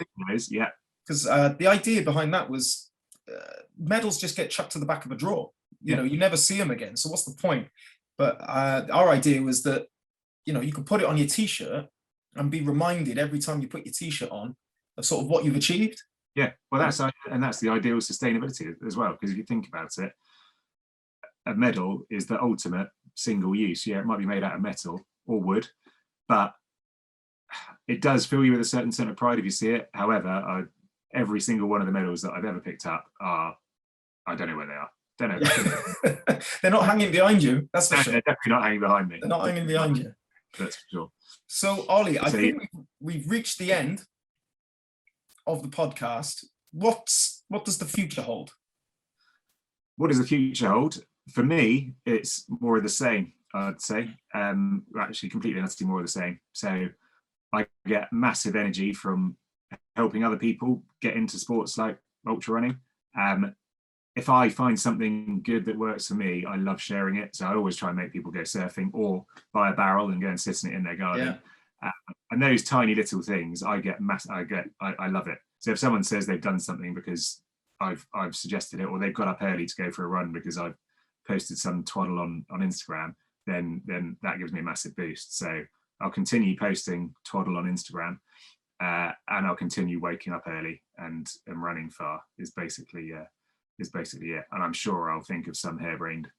Yeah. Because the idea behind that was medals just get chucked to the back of a drawer. You know, you never see them again. So what's the point? But our idea was that, you know, you could put it on your t-shirt and be reminded every time you put your t-shirt on of sort of what you've achieved. Yeah, well, that's the ideal of sustainability as well, because if you think about it, a medal is the ultimate single use. Yeah, it might be made out of metal or wood, but it does fill you with a certain sense of pride if you see it. However, every single one of the medals that I've ever picked up I don't know where they are. Don't know. They're not hanging behind you. That's for sure. They're definitely not hanging behind me. They're not hanging behind you. That's for sure. So, Oli, I think we've reached the end of the podcast. What does the future hold? What does the future hold? For me, it's more of the same, I'd say. Actually, completely and utterly more of the same. So I get massive energy from helping other people get into sports like ultra running. If I find something good that works for me, I love sharing it. So I always try and make people go surfing or buy a barrel and go and sit in it in their garden. Yeah. And those tiny little things, I love it. So if someone says they've done something because I've suggested it, or they've got up early to go for a run because I've posted some twaddle on Instagram, then that gives me a massive boost. So I'll continue posting twaddle on Instagram, and I'll continue waking up early and running far is basically it. And I'm sure I'll think of some harebrained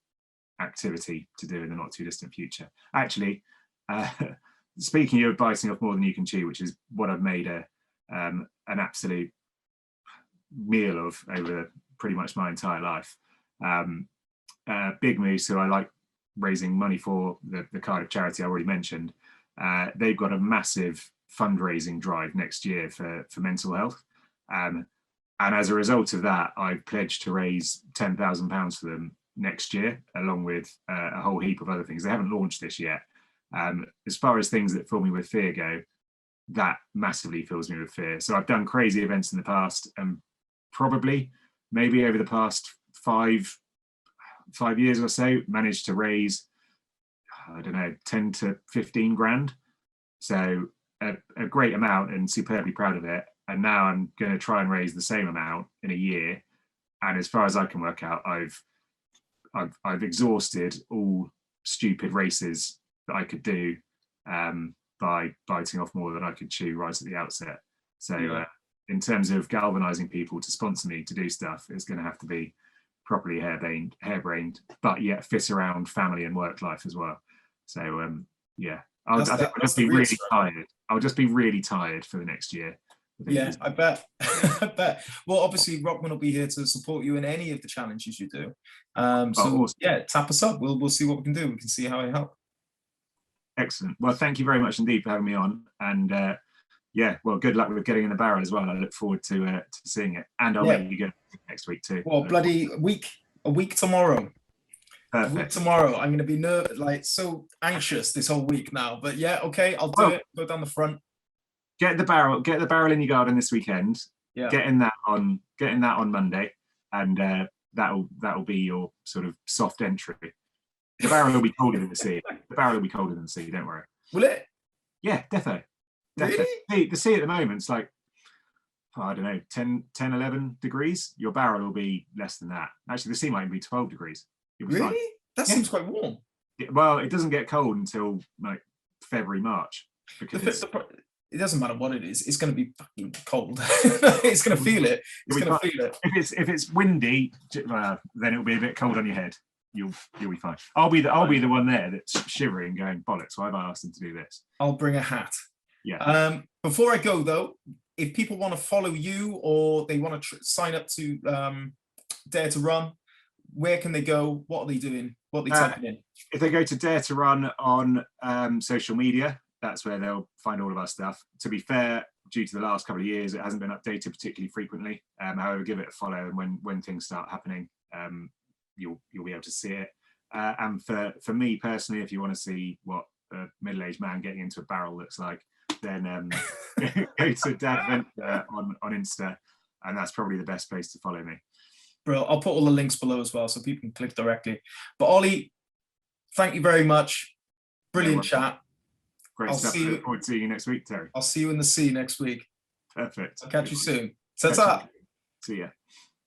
activity to do in the not too distant future. Actually, speaking of biting off more than you can chew, which is what I've made an absolute meal of over pretty much my entire life. Big Moose, who I like raising money for, the Cardiff charity I already mentioned, they've got a massive fundraising drive next year for mental health. And as a result of that, I've pledged to raise £10,000 for them next year, along with a whole heap of other things. They haven't launched this yet, As far as things that fill me with fear go, that massively fills me with fear. So I've done crazy events in the past, and probably maybe over the past five years or so managed to raise, I don't know, 10 to 15 grand. So a great amount, and superbly proud of it. And now I'm going to try and raise the same amount in a year. And as far as I can work out, I've exhausted all stupid races that I could do by biting off more than I could chew right at the outset. So in terms of galvanizing people to sponsor me to do stuff, it's going to have to be properly harebrained, but yet fit around family and work life as well. So I think I'll just be really tired. I'll just be really tired for the next year. I bet. I bet. Well, obviously, Rockman will be here to support you in any of the challenges you do. Awesome. Tap us up. We'll see what we can do. We can see how I help. Excellent. Well, thank you very much indeed for having me on. And well, good luck with getting in the barrel as well. I look forward to seeing it. And I'll let you go next week too. Well, bloody a week tomorrow. Perfect. A week tomorrow. I'm going to be nervous, so anxious this whole week now. But okay, I'll do it. Go down the front. Get the barrel in your garden this weekend. Yeah. Getting that on Monday, and that'll be your sort of soft entry. The barrel will be colder than the sea. Don't worry. Will it? Yeah, definitely. Really? The sea at the moment is like, I don't know, 10, 11 degrees. Your barrel will be less than that. Actually, the sea might be 12 degrees. Really? Fine. That seems quite warm. Well, it doesn't get cold until like February, March. Because it doesn't matter what it is. It's going to be fucking cold. It's going to feel it. It's going to feel it. If it's windy, then it'll be a bit cold on your head. You'll be fine. I'll be the one there that's shivering, going bollocks. Why have I asked them to do this? I'll bring a hat. Yeah. Before I go though, if people want to follow you or they want to sign up to Dare to Run, where can they go? What are they doing? What are they typing in? If they go to Dare to Run on social media, that's where they'll find all of our stuff. To be fair, due to the last couple of years, it hasn't been updated particularly frequently. However, give it a follow, and when things start happening, you'll be able to see it. And for me personally, if you want to see what a middle-aged man getting into a barrel looks like, then go to Dad Venture on Insta, and that's probably the best place to follow me. Bro, I'll put all the links below as well so people can click directly. But Oli, thank you very much. Brilliant chat. Great stuff. Look forward to seeing you next week, Terry. I'll see you in the sea next week. Perfect. I'll catch you soon. Ta-ta. See ya.